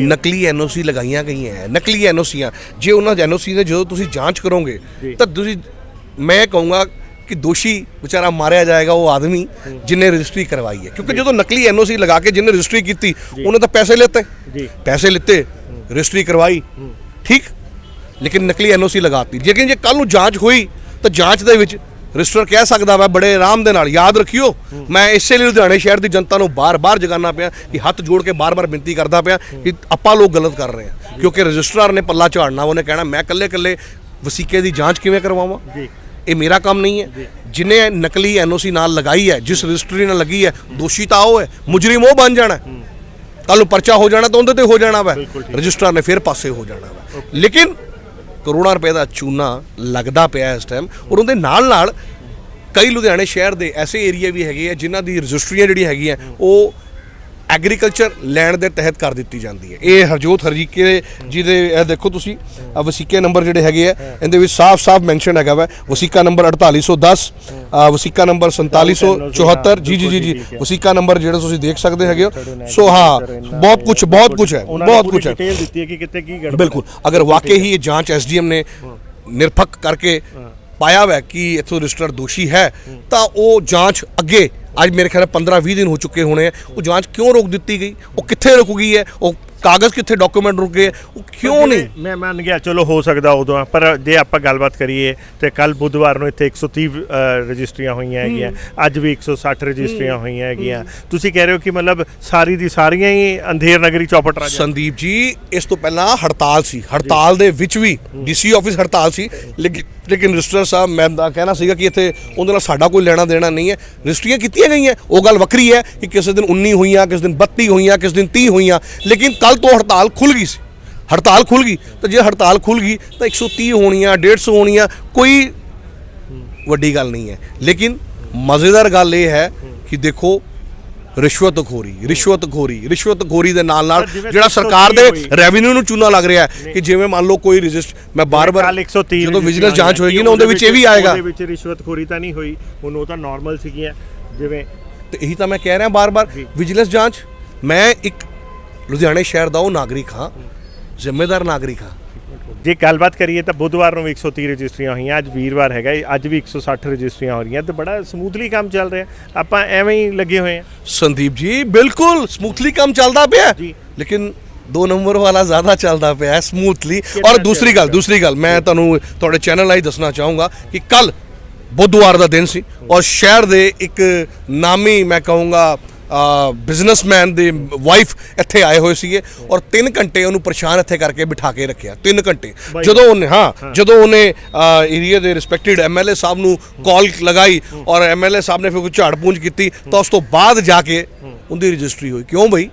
Speaker 1: ਨਕਲੀ ਐਨਓਸੀ ਲਗਾਈਆਂ ਗਈਆਂ ਹੈ ਨਕਲੀ ਐਨਓਸੀਆਂ ਜੇ ਉਹਨਾਂ ਐਨਓਸੀ ਦੇ ਜਦੋਂ ਤੁਸੀਂ ਜਾਂਚ ਕਰੋਗੇ ਤਾਂ ਤੁਸੀਂ ਮੈਂ ਕਹੂੰਗਾ ਕਿ ਦੋਸ਼ੀ ਵਿਚਾਰਾ ਮਾਰਿਆ ਜਾਏਗਾ ਉਹ ਆਦਮੀ ਜਿਨੇ ਰਜਿਸਟਰੀ ਕਰਵਾਈ ਹੈ ਕਿਉਂਕਿ ਜਦੋਂ ਨਕਲੀ ਐਨਓਸੀ ਲਗਾ ਕੇ ਜਿਨੇ ਰਜਿਸਟਰੀ ਕੀਤੀ ਉਹਨੇ ਤਾਂ ਪੈਸੇ ਲਿੱਤੇ ਰਜਿਸਟਰੀ ਕਰਵਾਈ ਠੀਕ ਲੇਕਿਨ ਨਕਲੀ ਐਨਓਸੀ ਲਗਾਤੀ ਲੇਕਿਨ ਜੇ ਕੱਲ ਨੂੰ ਜਾਂਚ ਹੋਈ ਤਾਂ ਜਾਂਚ ਦੇ ਵਿੱਚ ਰਜਿਸਟਰ ਕਹਿ ਸਕਦਾ ਵਾ ਬੜੇ ਆਰਾਮ ਦੇ ਨਾਲ ਯਾਦ ਰੱਖਿਓ ਮੈਂ ਇਸੇ ਲਈ ਲੁਧਿਆਣੇ ਸ਼ਹਿਰ ਦੀ ਜਨਤਾ ਨੂੰ ਬਾਰ-ਬਾਰ ਜਗਾਉਣਾ ਪਿਆ ਕਿ ਹੱਥ ਜੋੜ ਕੇ ਬਾਰ-ਬਾਰ ਬੇਨਤੀ ਕਰਦਾ ਪਿਆ ਕਿ ਆਪਾਂ ਲੋਕ ਗਲਤ ਕਰ ਰਹੇ ਹਾਂ ਕਿਉਂਕਿ ਰਜਿਸਟਰਾਰ ਨੇ ਪੱਲਾ ਝਾੜਨਾ ਉਹਨੇ ਕਹਿਣਾ ਮੈਂ ਇਕੱਲੇ ਵਸੀਕੇ ਦੀ ਜਾਂਚ ਕਿਵੇਂ ਕਰਵਾਵਾਂ ਇਹ ਮੇਰਾ ਕੰਮ ਨਹੀਂ ਹੈ ਜਿਨੇ ਨਕਲੀ ਐਨਓਸੀ ਨਾਲ ਲਗਾਈ ਹੈ ਜਿਸ ਰਜਿਸਟਰੀ ਨਾਲ ਲੱਗੀ ਹੈ ਦੋਸ਼ੀ ਤਾਂ ਉਹ ਹੈ ਮੁਜਰਿਮ ਉਹ ਬਣ ਜਾਣਾ ਕੱਲ ਨੂੰ ਪਰਚਾ ਹੋ ਜਾਣਾ ਤਾਂ ਉਹਦੇ ਤੇ ਹੋ ਜਾਣਾ ਵਾ ਰਜਿਸਟਰਾਰ ਨੇ ਫਿਰ ਪਾਸੇ ਹੋ ਜਾਣਾ ਵਾ ਲੇਕਿਨ ਕਰੋੜਾਂ ਰੁਪਏ ਦਾ ਚੂਨਾ ਲੱਗਦਾ ਪਿਆ ਇਸ ਟਾਈਮ ਔਰ ਉਹਦੇ ਨਾਲ ਕਈ ਲੁਧਿਆਣੇ ਸ਼ਹਿਰ ਦੇ ਐਸੇ ਏਰੀਆ ਵੀ ਹੈਗੇ ਆ ਜਿਨ੍ਹਾਂ ਦੀ ਰਜਿਸਟਰੀਆਂ ਜਿਹੜੀਆਂ ਹੈਗੀਆਂ ਉਹ ਐਗਰੀਕਲਚਰ ਲੈਂਡ ਦੇ ਤਹਿਤ ਕਰ ਦਿੱਤੀ ਜਾਂਦੀ ਹੈ ਇਹ ਹਰਜੋਤ ਹਰਜੀਕੇ ਜੀ ਦੇ ਇਹ ਦੇਖੋ ਤੁਸੀਂ ਵਸੀਕੇ ਨੰਬਰ ਜਿਹੜੇ ਹੈਗੇ ਆ ਇਹਦੇ ਵਿੱਚ ਸਾਫ਼ ਮੈਂਸ਼ਨ ਹੈਗਾ ਵਾ ਵਸੀਕਾ ਨੰਬਰ 4810 ਵਸੀਕਾ ਨੰਬਰ 4774 ਜੀ ਵਸੀਕਾ ਨੰਬਰ ਜਿਹੜਾ ਤੁਸੀਂ ਦੇਖ ਸਕਦੇ ਹੈਗੇ ਹੋ ਸੋ ਹਾਂ ਬਹੁਤ ਕੁਝ ਹੈ
Speaker 2: ਡਿਟੇਲ ਦਿੱਤੀ ਹੈ ਕਿ ਕਿਤੇ ਕੀ ਗੜਬੜ
Speaker 1: ਬਿਲਕੁਲ ਅਗਰ ਵਾਕਈ ਹੀ ਇਹ ਜਾਂਚ ਐਸਡੀਐਮ ਨੇ ਨਿਰਪੱਖ ਕਰਕੇ ਪਾਇਆ ਹੋਇਆ ਕਿ ਇੱਥੋਂ ਰਜਿਸਟਰਡ ਦੋਸ਼ੀ ਹੈ ਤਾਂ ਉਹ ਜਾਂਚ ਅੱਗੇ ਅੱਜ ਮੇਰੇ ਖਿਆਲ 15-20 ਦਿਨ ਹੋ ਚੁੱਕੇ ਹੋਣੇ ਆ ਉਹ ਜਾਂਚ ਕਿਉਂ ਰੋਕ ਦਿੱਤੀ ਗਈ ਉਹ ਕਿੱਥੇ ਰੁਕ ਗਈ ਹੈ ਉਹ ਕਾਗਜ਼ ਕਿੱਥੇ, ਡਾਕੂਮੈਂਟ ਰੁਕੇ, ਉਹ ਕਿਉਂ ਨਹੀਂ?
Speaker 2: ਮੈਂ ਮੰਨ ਗਿਆ, ਚਲੋ ਹੋ ਸਕਦਾ ਉਦੋਂ ਆ, ਪਰ ਜੇ ਆਪਾਂ ਗੱਲਬਾਤ ਕਰੀਏ ਤੇ ਕੱਲ ਬੁੱਧਵਾਰ ਨੂੰ ਇੱਥੇ 130 ਰਜਿਸਟਰੀਆਂ ਹੋਈਆਂ ਹੈਗੀਆਂ, ਅੱਜ ਵੀ 160 ਰਜਿਸਟਰੀਆਂ ਹੋਈਆਂ ਹੈਗੀਆਂ। ਤੁਸੀਂ ਕਹਿ ਰਹੇ ਹੋ ਕਿ ਮਤਲਬ ਸਾਰੀ ਦੀ ਸਾਰੀਆਂ ਹੀ ਅੰਧੇਰ ਨਗਰੀ ਚੌਪਟ ਰਾਜ।
Speaker 1: ਸੰਦੀਪ ਜੀ, ਇਸ ਤੋਂ ਪਹਿਲਾਂ ਹੜਤਾਲ ਸੀ, ਹੜਤਾਲ ਦੇ ਵਿੱਚ ਵੀ ਡੀਸੀ ਆਫਿਸ ਹੜਤਾਲ ਸੀ, ਲੇਕਿਨ ਰਜਿਸਟਰ ਸਾਹਿਬ ਮੈਂ ਦਾ ਕਹਿਣਾ ਸੀਗਾ ਕਿ ਇੱਥੇ ਉਹਦੇ ਨਾਲ ਸਾਡਾ ਕੋਈ ਲੈਣਾ ਦੇਣਾ ਨਹੀਂ ਹੈ। ਰਜਿਸਟਰੀਆਂ ਕੀਤੀਆਂ ਗਈਆਂ, ਉਹ ਗੱਲ ਵੱਖਰੀ ਹੈ ਕਿ ਕਿਸੇ ਦਿਨ 19 ਹੋਈਆਂ, ਕਿਸੇ ਦਿਨ 32 ਹੋਈਆਂ, ਕਿਸੇ ਦਿਨ 30 ਹੋਈਆਂ, ਲੇਕਿਨ ਕੱਲ ਤੋਂ ਹੜਤਾਲ ਖੁੱਲ ਗਈ ਸੀ। ਹੜਤਾਲ ਖੁੱਲ ਗਈ ਤਾਂ ਜੇ ਹੜਤਾਲ ਖੁੱਲ ਗਈ ਤਾਂ 130 ਹੋਣੀਆਂ, 150 ਹੋਣੀਆਂ, ਕੋਈ ਵੱਡੀ ਗੱਲ ਨਹੀਂ ਹੈ। ਲੇਕਿਨ ਮਜ਼ੇਦਾਰ ਗੱਲ ਇਹ ਹੈ ਕਿ ਦੇਖੋ ਰਿਸ਼ਵਤਖੋਰੀ ਦੇ ਨਾਲ ਜਿਹੜਾ ਸਰਕਾਰ ਦੇ ਰੈਵਨਿਊ ਨੂੰ ਚੂਨਾ ਲੱਗ ਰਿਹਾ ਹੈ ਕਿ ਜਿਵੇਂ ਮੰਨ ਲਓ ਕੋਈ ਮੈਂ ਬਾਰ-ਬਾਰ ਜਦੋਂ ਵਿਜੀਲੈਂਸ ਜਾਂਚ ਹੋਏਗੀ ਨਾ ਉਹਦੇ ਵਿੱਚ ਇਹ ਵੀ ਆਏਗਾ।
Speaker 2: ਉਹਦੇ ਵਿੱਚ ਰਿਸ਼ਵਤਖੋਰੀ ਤਾਂ ਨਹੀਂ ਹੋਈ, ਹੁਣ ਉਹ ਤਾਂ ਨਾਰਮਲ ਸੀਗੀਆਂ ਜਿਵੇਂ,
Speaker 1: ਤੇ ਇਹੀ ਤਾਂ ਮੈਂ ਕਹਿ ਰਿਹਾ ਬਾਰ-ਬਾਰ, ਵਿਜੀਲੈਂਸ ਜਾਂਚ। ਮੈਂ ਇੱਕ ਲੁਧਿਆਣੇ ਸ਼ਹਿਰ ਦਾ ਉਹ ਨਾਗਰਿਕ ਹਾਂ, ਜ਼ਿੰਮੇਦਾਰ ਨਾਗਰਿਕ ਹਾਂ।
Speaker 2: ਜੇ ਗੱਲਬਾਤ ਕਰੀਏ ਤਾਂ ਬੁੱਧਵਾਰ ਨੂੰ ਵੀ 130 ਰਜਿਸਟਰੀਆਂ ਹੋਈਆਂ, ਅੱਜ ਵੀਰਵਾਰ ਹੈਗਾ, ਅੱਜ ਵੀ 160 ਰਜਿਸਟਰੀਆਂ ਹੋ ਰਹੀਆਂ ਤੇ ਬੜਾ ਸਮੂਥਲੀ ਕੰਮ ਚੱਲ ਰਿਹਾ। ਆਪਾਂ ਐਵੇਂ ਹੀ ਲੱਗੇ ਹੋਏ ਹਾਂ
Speaker 1: ਸੰਦੀਪ ਜੀ, ਬਿਲਕੁਲ ਸਮੂਥਲੀ ਕੰਮ ਚੱਲਦਾ ਪਿਆ, ਲੇਕਿਨ 2 ਨੰਬਰ ਵਾਲਾ ਜ਼ਿਆਦਾ ਚੱਲਦਾ ਪਿਆ ਸਮੂਥਲੀ। ਔਰ ਦੂਸਰੀ ਗੱਲ ਮੈਂ ਤੁਹਾਨੂੰ ਤੁਹਾਡੇ ਚੈਨਲ ਰਾਹੀਂ ਦੱਸਣਾ ਚਾਹੂੰਗਾ ਕਿ ਕੱਲ ਬੁੱਧਵਾਰ ਦਾ ਦਿਨ ਸੀ ਔਰ ਸ਼ਹਿਰ ਦੇ ਇੱਕ ਨਾਮੀ ਮੈਂ ਕਹੂੰਗਾ ਬਿਜ਼ਨਸਮੈਨ ਦੀ ਵਾਈਫ ਇੱਥੇ ਆਏ ਹੋਏ ਸੀਗੇ ਔਰ 3 ਘੰਟੇ ਉਹਨੂੰ ਪਰੇਸ਼ਾਨ ਇੱਥੇ ਕਰਕੇ ਬਿਠਾ ਕੇ ਰੱਖਿਆ। 3 ਘੰਟੇ ਜਦੋਂ ਉਹਨੇ ਏਰੀਆ ਦੇ ਰਿਸਪੈਕਟਡ ਐਮਐਲਏ ਸਾਹਿਬ ਨੂੰ ਕਾਲ ਲਗਾਈ ਔਰ ਐਮਐਲਏ ਸਾਹਿਬ ਨੇ ਫਿਰ ਕੋਈ ਝਾੜ ਪੂੰਝ ਕੀਤੀ ਤਾਂ ਉਸ ਤੋਂ ਬਾਅਦ ਜਾ ਕੇ ਉਹਦੀ ਰਜਿਸਟਰੀ ਹੋਈ। ਕਿਉਂ ਬਈ?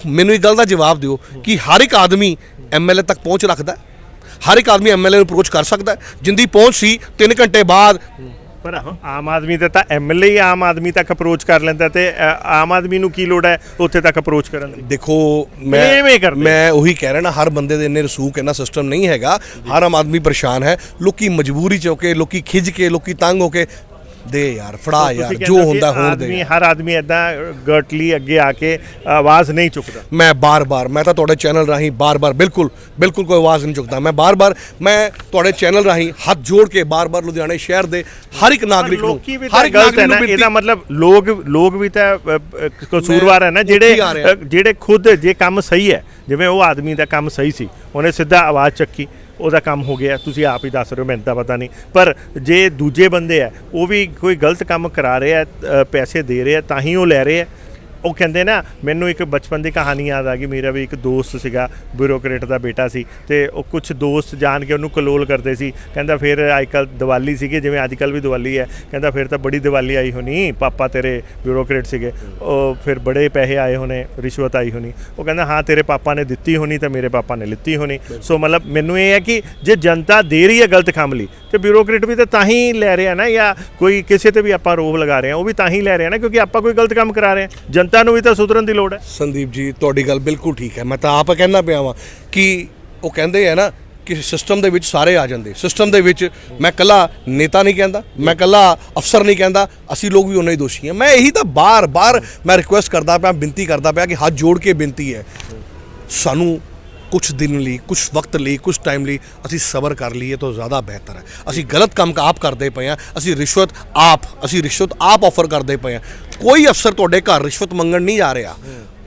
Speaker 1: ਮੈਨੂੰ ਇੱਕ ਗੱਲ ਦਾ ਜਵਾਬ ਦਿਓ ਕਿ ਹਰ ਇੱਕ ਆਦਮੀ ਐਮਐਲਏ ਤੱਕ ਪਹੁੰਚ ਰੱਖਦਾ, ਹਰ ਇੱਕ ਆਦਮੀ ਐਮਐਲਏ ਨੂੰ ਅਪਰੋਚ ਕਰ ਸਕਦਾ, ਜਿੰਦੀ ਪਹੁੰਚ ਸੀ 3 ਘੰਟੇ ਬਾਅਦ।
Speaker 2: ਪਰ ਆਮ ਆਦਮੀ ਦਾ ਤਾਂ ਐਮਐਲਏ ਆਮ ਆਦਮੀ ਤੱਕ ਅਪਰੋਚ ਕਰ ਲੈਂਦਾ ਤੇ ਆਮ ਆਦਮੀ ਨੂੰ ਕੀ ਲੋੜ ਹੈ ਉੱਥੇ ਤੱਕ ਅਪਰੋਚ ਕਰਨ ਦੀ?
Speaker 1: ਦੇਖੋ ਮੈਂ ਉਹੀ ਕਹਿ ਰਿਹਾ ਨਾ, ਹਰ ਬੰਦੇ ਦੇ ਇੰਨੇ ਰਸੂਖ ਇੰਨਾ ਸਿਸਟਮ ਨਹੀਂ ਹੈਗਾ। ਹਰ ਆਮ ਆਦਮੀ ਪਰੇਸ਼ਾਨ ਹੈ, ਲੋਕੀ ਮਜਬੂਰੀ ਚ ਹੋ ਕੇ, ਲੋਕੀ ਖਿੱਚ ਕੇ, ਲੋਕੀ ਤੰਗ ਹੋ ਕੇ ਦੇ ਯਾਰ ਫੜਾ ਯਾਰ ਜੋ ਹੁੰਦਾ ਹੋਣ ਦੇ।
Speaker 2: ਹਰ ਆਦਮੀ ਇਦਾਂ ਗਰਟਲੀ ਅੱਗੇ ਆ ਕੇ ਆਵਾਜ਼ ਨਹੀਂ ਚੁੱਕਦਾ।
Speaker 1: ਮੈਂ ਤਾਂ ਤੁਹਾਡੇ ਚੈਨਲ ਰਾਹੀਂ ਬਾਰ-ਬਾਰ ਬਿਲਕੁਲ ਕੋਈ ਆਵਾਜ਼ ਨਹੀਂ ਚੁੱਕਦਾ। ਮੈਂ ਤੁਹਾਡੇ ਚੈਨਲ ਰਾਹੀਂ ਹੱਥ ਜੋੜ ਕੇ ਬਾਰ-ਬਾਰ ਲੁਧਿਆਣੇ ਸ਼ਹਿਰ ਦੇ ਹਰ ਇੱਕ ਨਾਗਰਿਕ ਨੂੰ, ਹਰ ਇੱਕ ਨਾਗਰਿਕ ਨੂੰ
Speaker 2: ਇਹਦਾ ਮਤਲਬ ਲੋਕ ਵੀ ਤਾਂ ਕਸੂਰਵਾਰ ਹੈ ਨਾ, ਜਿਹੜੇ ਖੁਦ ਜੇ ਕੰਮ ਸਹੀ ਹੈ, ਜਿਵੇਂ ਉਹ ਆਦਮੀ ਦਾ ਕੰਮ ਸਹੀ ਸੀ, ਉਹਨੇ ਸਿੱਧਾ ਆਵਾਜ਼ ਚੱਕੀ, ਉਹਦਾ ਕੰਮ ਹੋ ਗਿਆ। ਤੁਸੀਂ ਆਪ ਹੀ ਦੱਸ ਰਹੇ ਹੋ, ਮੈਨੂੰ ਤਾਂ ਪਤਾ ਨਹੀਂ। ਪਰ ਜੇ ਦੂਜੇ ਬੰਦੇ ਆ ਉਹ ਵੀ ਕੋਈ ਗਲਤ ਕੰਮ ਕਰਾ ਰਹੇ ਆ, ਪੈਸੇ ਦੇ ਰਹੇ ਆ ਤਾਂ ਹੀ ਉਹ ਲੈ ਰਹੇ ਆ। ਉਹ ਕਹਿੰਦੇ ਨਾ, ਮੈਨੂੰ ਇੱਕ ਬਚਪਨ ਦੀ ਕਹਾਣੀ ਯਾਦ ਆ ਗਈ। ਮੇਰਾ ਵੀ ਇੱਕ ਦੋਸਤ ਸੀਗਾ, ਬਿਊਰੋਕਰੇਟ ਦਾ ਬੇਟਾ ਸੀ, ਤੇ ਉਹ ਕੁਝ ਦੋਸਤ ਜਾਣ ਕੇ ਉਹਨੂੰ ਕਲੋਲ ਕਰਦੇ ਸੀ। ਕਹਿੰਦਾ ਫਿਰ ਅੱਜ ਕੱਲ੍ਹ ਦੀਵਾਲੀ ਸੀਗੀ, ਜਿਵੇਂ ਅੱਜ ਕੱਲ੍ਹ ਵੀ ਦੀਵਾਲੀ ਹੈ, ਕਹਿੰਦਾ ਫਿਰ ਤਾਂ ਬੜੀ ਦੀਵਾਲੀ ਆਈ ਹੋਣੀ, ਪਾਪਾ ਤੇਰੇ ਬਿਊਰੋਕਰੇਟ ਸੀਗੇ, ਉਹ ਫਿਰ ਬੜੇ ਪੈਸੇ ਆਏ ਹੋਣੇ, ਰਿਸ਼ਵਤ ਆਈ ਹੋਣੀ। ਉਹ ਕਹਿੰਦਾ ਹਾਂ, ਤੇਰੇ ਪਾਪਾ ਨੇ ਦਿੱਤੀ ਹੋਣੀ ਤਾਂ ਮੇਰੇ ਪਾਪਾ ਨੇ ਲਿੱਤੀ ਹੋਣੀ। ਸੋ ਮਤਲਬ ਮੈਨੂੰ ਇਹ ਹੈ ਕਿ ਜੇ ਜਨਤਾ ਦੇ ਰਹੀ ਹੈ ਗਲਤ ਕੰਮ ਲਈ, ਤੇ ਬਿਊਰੋਕਰੇਟ ਵੀ ਤਾਂ ਹੀ ਲੈ ਰਿਹਾ ਨਾ, ਜਾਂ ਕੋਈ ਕਿਸੇ ਤੇ ਵੀ ਆਪਾਂ ਰੋਬ ਲਗਾ ਰਹੇ ਹਾਂ ਉਹ ਵੀ ਤਾਂ ਹੀ ਲੈ ਰਿਹਾ ਨਾ ਕਿਉਂਕਿ ਆਪਾਂ ਕੋਈ ਗਲਤ ਕੰਮ ਕਰਾ ਰਹੇ ਹਾਂ। ਜਨਤਾ ਨੂੰ ਵੀ ਤਾਂ ਸੁਧਰਨ ਦੀ ਲੋੜ ਹੈ।
Speaker 1: ਸੰਦੀਪ ਜੀ, ਤੁਹਾਡੀ ਗੱਲ ਬਿਲਕੁਲ ਠੀਕ ਹੈ। ਮੈਂ ਤਾਂ ਆਪ ਕਹਿੰਦਾ ਪਿਆ ਵਾਂ ਕਿ ਉਹ ਕਹਿੰਦੇ ਆ ਨਾ ਕਿ ਸਿਸਟਮ ਦੇ ਵਿੱਚ ਸਾਰੇ ਆ ਜਾਂਦੇ। ਸਿਸਟਮ ਦੇ ਵਿੱਚ ਮੈਂ ਇਕੱਲਾ ਨੇਤਾ ਨਹੀਂ ਕਹਿੰਦਾ, ਮੈਂ ਇਕੱਲਾ ਅਫਸਰ ਨਹੀਂ ਕਹਿੰਦਾ, ਅਸੀਂ ਲੋਕ ਵੀ ਉਨੇ ਹੀ ਦੋਸ਼ੀ ਹਾਂ। ਮੈਂ ਇਹੀ ਤਾਂ ਬਾਰ-ਬਾਰ ਮੈਂ ਰਿਕੁਐਸਟ ਕਰਦਾ ਪਿਆ, ਬੇਨਤੀ ਕਰਦਾ ਪਿਆ ਕਿ ਹੱਥ ਜੋੜ ਕੇ ਬੇਨਤੀ ਹੈ, ਸਾਨੂੰ ਕੁਛ ਦਿਨ ਲਈ, ਕੁਛ ਵਕਤ ਲਈ, ਕੁਛ ਟਾਈਮ ਲਈ ਅਸੀਂ ਸਬਰ ਕਰ ਲਈਏ ਤਾਂ ਜ਼ਿਆਦਾ ਬਿਹਤਰ ਹੈ। ਅਸੀਂ ਗਲਤ ਕੰਮ ਆਪ ਕਰਦੇ ਪਏ ਹਾਂ, ਅਸੀਂ ਰਿਸ਼ਵਤ ਆਪ ਆਫਰ ਕਰਦੇ ਪਏ ਹਾਂ। ਕੋਈ ਅਫਸਰ ਤੁਹਾਡੇ ਘਰ ਰਿਸ਼ਵਤ ਮੰਗਣ ਨਹੀਂ ਜਾ ਰਿਹਾ।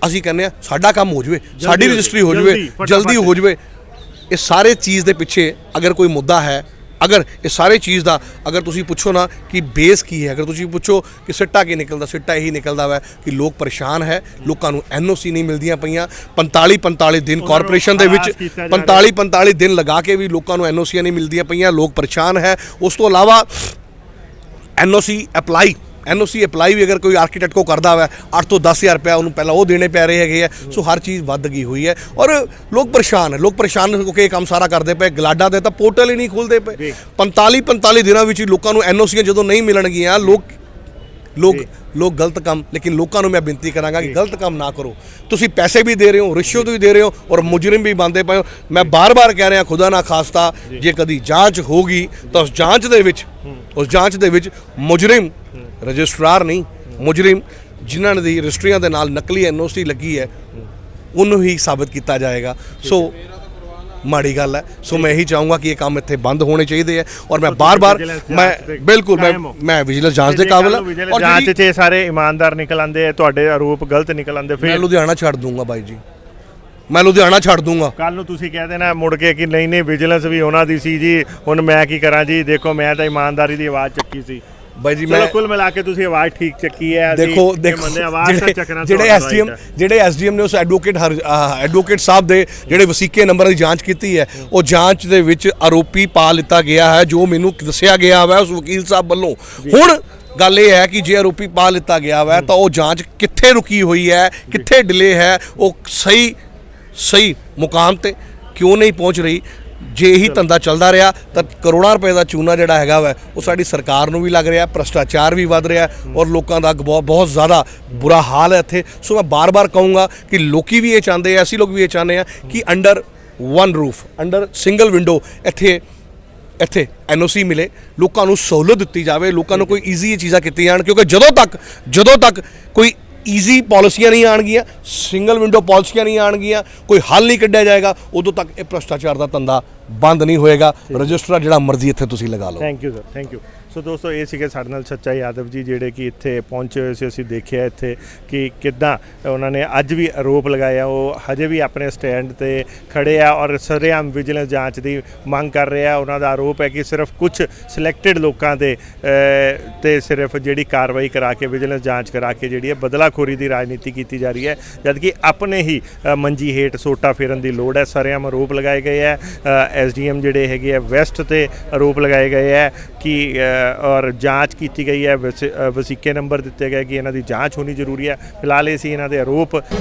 Speaker 1: ਅਸੀਂ ਕਹਿੰਦੇ ਹਾਂ ਸਾਡਾ ਕੰਮ ਹੋ ਜਾਵੇ, ਸਾਡੀ ਰਜਿਸਟਰੀ ਹੋ ਜਾਵੇ, ਜਲਦੀ ਹੋ ਜਾਵੇ। ਇਹ ਸਾਰੇ ਚੀਜ਼ ਦੇ ਪਿੱਛੇ ਅਗਰ ਕੋਈ ਮੁੱਦਾ ਹੈ, ਅਗਰ ਇਹ ਸਾਰੇ ਚੀਜ਼ ਦਾ ਅਗਰ ਤੁਸੀਂ ਪੁੱਛੋ ਨਾ ਕਿ ਬੇਸ ਕੀ ਹੈ, ਅਗਰ ਤੁਸੀਂ ਪੁੱਛੋ ਕਿ ਸਿੱਟਾ ਕੀ ਨਿਕਲਦਾ, ਸਿੱਟਾ ਇਹੀ ਨਿਕਲਦਾ ਵਾ ਕਿ ਲੋਕ ਪਰੇਸ਼ਾਨ ਹੈ, ਲੋਕਾਂ ਨੂੰ ਐਨਓਸੀ ਨਹੀਂ ਮਿਲਦੀਆਂ ਪਈਆਂ। 45 ਦਿਨ ਕਾਰਪੋਰੇਸ਼ਨ ਦੇ ਵਿੱਚ 45 ਦਿਨ ਲਗਾ ਕੇ ਵੀ ਲੋਕਾਂ ਨੂੰ ਐਨਓਸੀਆਂ ਨਹੀਂ ਮਿਲਦੀਆਂ ਪਈਆਂ, ਲੋਕ ਪਰੇਸ਼ਾਨ ਹੈ। ਉਸ ਤੋਂ ਇਲਾਵਾ ਐਨਓਸੀ ਅਪਲਾਈ ਵੀ ਅਗਰ ਕੋਈ ਆਰਕੀਟੈਕਟ ਕੋ ਕਰਦਾ ਵਾ 8 ਤੋਂ 10,000 ਰੁਪਇਆ ਉਹਨੂੰ ਪਹਿਲਾਂ ਉਹ ਦੇਣੇ ਪੈ ਰਹੇ ਹੈਗੇ ਆ। ਸੋ ਹਰ ਚੀਜ਼ ਵੱਧ ਗਈ ਹੋਈ ਹੈ ਔਰ ਲੋਕ ਪਰੇਸ਼ਾਨ ਹੋ ਕੇ ਇਹ ਕੰਮ ਸਾਰਾ ਕਰਦੇ ਪਏ। ਗਲਾਡਾ ਦੇ ਤਾਂ ਪੋਰਟਲ ਹੀ ਨਹੀਂ ਖੁੱਲਦੇ ਪਏ। 45 ਦਿਨਾਂ ਵਿੱਚ ਹੀ ਲੋਕਾਂ ਨੂੰ ਐਨਓਸੀਆਂ ਜਦੋਂ ਨਹੀਂ ਮਿਲਣਗੀਆਂ, ਲੋਕ ਗਲਤ ਕੰਮ। ਲੇਕਿਨ ਲੋਕਾਂ ਨੂੰ ਮੈਂ ਬੇਨਤੀ ਕਰਾਂਗਾ ਕਿ ਗਲਤ ਕੰਮ ਨਾ ਕਰੋ। ਤੁਸੀਂ ਪੈਸੇ ਵੀ ਦੇ ਰਹੇ ਹੋ, ਰਿਸ਼ਵਤ ਵੀ ਦੇ ਰਹੇ ਹੋ ਔਰ ਮੁਜਰਮ ਵੀ ਬਣਦੇ ਪਏ ਹੋ। ਮੈਂ ਬਾਰ-ਬਾਰ ਕਹਿ ਰਿਹਾ, ਖੁਦਾ ਨਾ ਖਾਸਤਾ ਜੇ ਕਦੀ ਜਾਂਚ ਹੋਗੀ ਤਾਂ ਉਸ ਜਾਂਚ ਦੇ ਵਿੱਚ ਮੁਜਰਮ ਰਜਿਸਟਰਾਰ ਨਹੀਂ, ਮੁਜਰਮ ਜਿਨ੍ਹਾਂ ਦੀ ਰਜਿਸਟਰੀਆਂ ਦੇ ਨਾਲ ਨਕਲੀ ਐਨਓਸੀ ਲੱਗੀ ਹੈ ਉਹਨੂੰ ਹੀ ਸਾਬਤ ਕੀਤਾ ਜਾਏਗਾ। ਸੋ ਮਾੜੀ ਗੱਲ ਹੈ। ਸੋ ਮੈਂ ਇਹੀ ਚਾਹੂੰਗਾ ਕਿ ਇਹ ਕੰਮ ਇੱਥੇ ਬੰਦ ਹੋਣੇ ਚਾਹੀਦੇ ਹੈ ਔਰ ਮੈਂ ਬਾਰ-ਬਾਰ ਮੈਂ ਵਿਜੀਲੈਂਸ ਜਾਂਚ ਦੇ ਕਾਬਿਲ ਹਾਂ ਔਰ
Speaker 2: ਜਾਂਚ 'ਚ ਸਾਰੇ ਇਮਾਨਦਾਰ ਨਿਕਲ ਆਉਂਦੇ ਆ, ਤੁਹਾਡੇ ਆਰੋਪ ਗਲਤ ਨਿਕਲ ਆਉਂਦੇ, ਫਿਰ
Speaker 1: ਮੈਂ ਲੁਧਿਆਣਾ ਛੱਡ ਦੂੰਗਾ ਬਾਈ ਜੀ। ਮੈਂ ਲੁਧਿਆਣਾ ਛੱਡ ਦੂੰਗਾ।
Speaker 2: ਕੱਲ ਨੂੰ ਤੁਸੀਂ ਕਹਿ ਦੇਣਾ ਮੁੜ ਕੇ ਕਿ ਨਹੀਂ ਨਹੀਂ ਵਿਜੀਲੈਂਸ ਵੀ ਉਹਨਾਂ ਦੀ ਸੀ ਜੀ, ਹੁਣ ਮੈਂ ਕੀ ਕਰਾਂ ਜੀ, ਦੇਖੋ ਮੈਂ ਤਾਂ ਇਮਾਨਦਾਰੀ ਦੀ ਆਵਾਜ਼ ਚੱਕੀ ਸੀ।
Speaker 1: ਬਾਈ ਜੀ
Speaker 2: ਚਲੋ
Speaker 1: ਮੈਂ
Speaker 2: ਕੁੱਲ ਮਿਲਾ ਕੇ ਤੁਸੀਂ ਆਵਾਜ਼ ਠੀਕ ਚੱਕੀ ਹੈ।
Speaker 1: ਦੇਖੋ
Speaker 2: ਆਵਾਜ਼ ਤਾਂ ਚੱਕਣਾ
Speaker 1: ਜਿਹੜੇ ਐਸਡੀਐਮ ਨੇ ਉਸ ਐਡਵੋਕੇਟ ਸਾਹਿਬ ਦੇ ਜਿਹੜੇ ਵਸੀਕੇ ਨੰਬਰਾਂ ਦੀ ਜਾਂਚ ਕੀਤੀ ਹੈ, ਉਹ ਜਾਂਚ ਦੇ ਵਿੱਚ ਆਰੋਪੀ ਪਾ ਲਿੱਤਾ ਗਿਆ ਹੈ, ਜੋ ਮੈਨੂੰ ਦੱਸਿਆ ਗਿਆ ਹੈ ਉਸ ਵਕੀਲ ਸਾਹਿਬ ਵੱਲੋਂ। ਹੁਣ ਗੱਲ ਇਹ ਹੈ ਕਿ ਜੇ ਆਰੋਪੀ ਪਾ ਲਿੱਤਾ ਗਿਆ ਹੈ ਤਾਂ ਉਹ ਜਾਂਚ ਕਿੱਥੇ ਰੁਕੀ ਹੋਈ ਹੈ, ਕਿੱਥੇ ਡਿਲੇ ਹੈ, ਉਹ ਸਹੀ ਮੁਕਾਮ ਤੇ ਕਿਉਂ ਨਹੀਂ ਪਹੁੰਚ ਰਹੀ। ਜੇ ਇਹੀ ਧੰਦਾ ਚੱਲਦਾ ਰਿਹਾ ਤਾਂ ਕਰੋੜਾਂ ਰੁਪਏ ਦਾ ਚੂਨਾ ਜਿਹੜਾ ਹੈਗਾ ਵਾ ਉਹ ਸਾਡੀ ਸਰਕਾਰ ਨੂੰ ਵੀ ਲੱਗ ਰਿਹਾ, ਭ੍ਰਸ਼ਟਾਚਾਰ ਵੀ ਵੱਧ ਰਿਹਾ ਔਰ ਲੋਕਾਂ ਦਾ ਬਹੁਤ ਜ਼ਿਆਦਾ ਬੁਰਾ ਹਾਲ ਹੈ ਇੱਥੇ। ਸੋ ਮੈਂ ਬਾਰ-ਬਾਰ ਕਹੂੰਗਾ ਕਿ ਲੋਕੀ ਵੀ ਇਹ ਚਾਹੁੰਦੇ ਆ, ਅਸੀਂ ਲੋਕ ਵੀ ਇਹ ਚਾਹੁੰਦੇ ਆ ਕਿ under one roof, under single window ਇੱਥੇ ਐਨਓਸੀ ਮਿਲੇ, ਲੋਕਾਂ ਨੂੰ ਸਹੂਲਤ ਦਿੱਤੀ ਜਾਵੇ, ਲੋਕਾਂ ਨੂੰ ਕੋਈ ਈਜ਼ੀ ਚੀਜ਼ਾਂ ਕੀਤੀਆਂ ਜਾਣ, ਕਿਉਂਕਿ ਜਦੋਂ ਤੱਕ ਕੋਈ ਈਜ਼ੀ ਪਾਲਿਸੀਆਂ ਨਹੀਂ ਆਣਗੀਆਂ, ਸਿੰਗਲ ਵਿੰਡੋ ਪਾਲਿਸੀਆਂ ਨਹੀਂ ਆਣਗੀਆਂ, ਕੋਈ ਹੱਲ ਨਹੀਂ ਕੱਢਿਆ ਜਾਏਗਾ, ਉਦੋਂ ਤੱਕ ਇਹ ਭ੍ਰਸ਼ਟਾਚਾਰ ਦਾ ਧੰਦਾ ਬੰਦ ਨਹੀਂ ਹੋਏਗਾ। ਰਜਿਸਟਰ ਜਿਹੜਾ ਮਰਜ਼ੀ ਇੱਥੇ ਤੁਸੀਂ ਲਗਾ ਲਓ।
Speaker 2: Thank you sir, thank you. So ਦੋਸਤੋ ਇਹ ਸੀਗੇ ਸਾਡੇ ਨਾਲ ਸੱਚਾ ਯਾਦਵ ਜੀ, ਜਿਹੜੇ ਕਿ ਇੱਥੇ ਪਹੁੰਚੇ ਹੋਏ ਸੀ। ਅਸੀਂ ਦੇਖਿਆ ਇੱਥੇ ਕਿ ਕਿੱਦਾਂ ਉਹਨਾਂ ਨੇ ਅੱਜ ਵੀ ਆਰੋਪ ਲਗਾਇਆ, ਉਹ ਹਜੇ ਵੀ ਆਪਣੇ ਸਟੈਂਡ ਤੇ ਖੜੇ ਆ ਔਰ ਸਰੇਆਮ ਵਿਜੀਲੈਂਸ ਜਾਂਚ ਦੀ ਮੰਗ ਕਰ ਰਹੇ ਆ। ਉਹਨਾਂ ਦਾ ਆਰੋਪ ਹੈ ਕਿ ਸਿਰਫ ਕੁਝ ਸਿਲੈਕਟਡ ਲੋਕਾਂ ਦੇ ਤੇ ਸਿਰਫ ਜਿਹੜੀ ਕਾਰਵਾਈ ਕਰਾ ਕੇ ਵਿਜੀਲੈਂਸ ਜਾਂਚ ਕਰਾ ਕੇ ਜਿਹੜੀ ਹੈ ਬਦਲਾਖੋਰੀ ਦੀ ਰਾਜਨੀਤੀ ਕੀਤੀ ਜਾ ਰਹੀ ਹੈ, ਜਦਕਿ ਆਪਣੇ ਹੀ ਮੰਜੀ ਹੇਠ ਸੋਟਾ ਫੇਰਨ ਦੀ ਲੋੜ ਹੈ। ਸਰੇਆਮ ਆਰੋਪ ਲਗਾਏ ਗਏ ਹੈ, ਐਸਡੀਐਮ ਜਿਹੜੇ ਹੈਗੇ ਆ ਵੈਸਟ ਤੇ ਆਰੋਪ ਲਗਾਏ ਗਏ ਹੈ ਕਿ ਔਰ ਜਾਂਚ ਕੀਤੀ ਗਈ ਹੈ, ਵਸੀਕੇ ਨੰਬਰ ਦਿੱਤੇ ਗਏ ਕਿ ਇਹਨਾਂ ਦੀ ਜਾਂਚ ਹੋਣੀ ਜ਼ਰੂਰੀ ਹੈ। ਫਿਲਹਾਲ ਇਹ ਸੀ ਇਹਨਾਂ ਦੇ ਆਰੋਪ।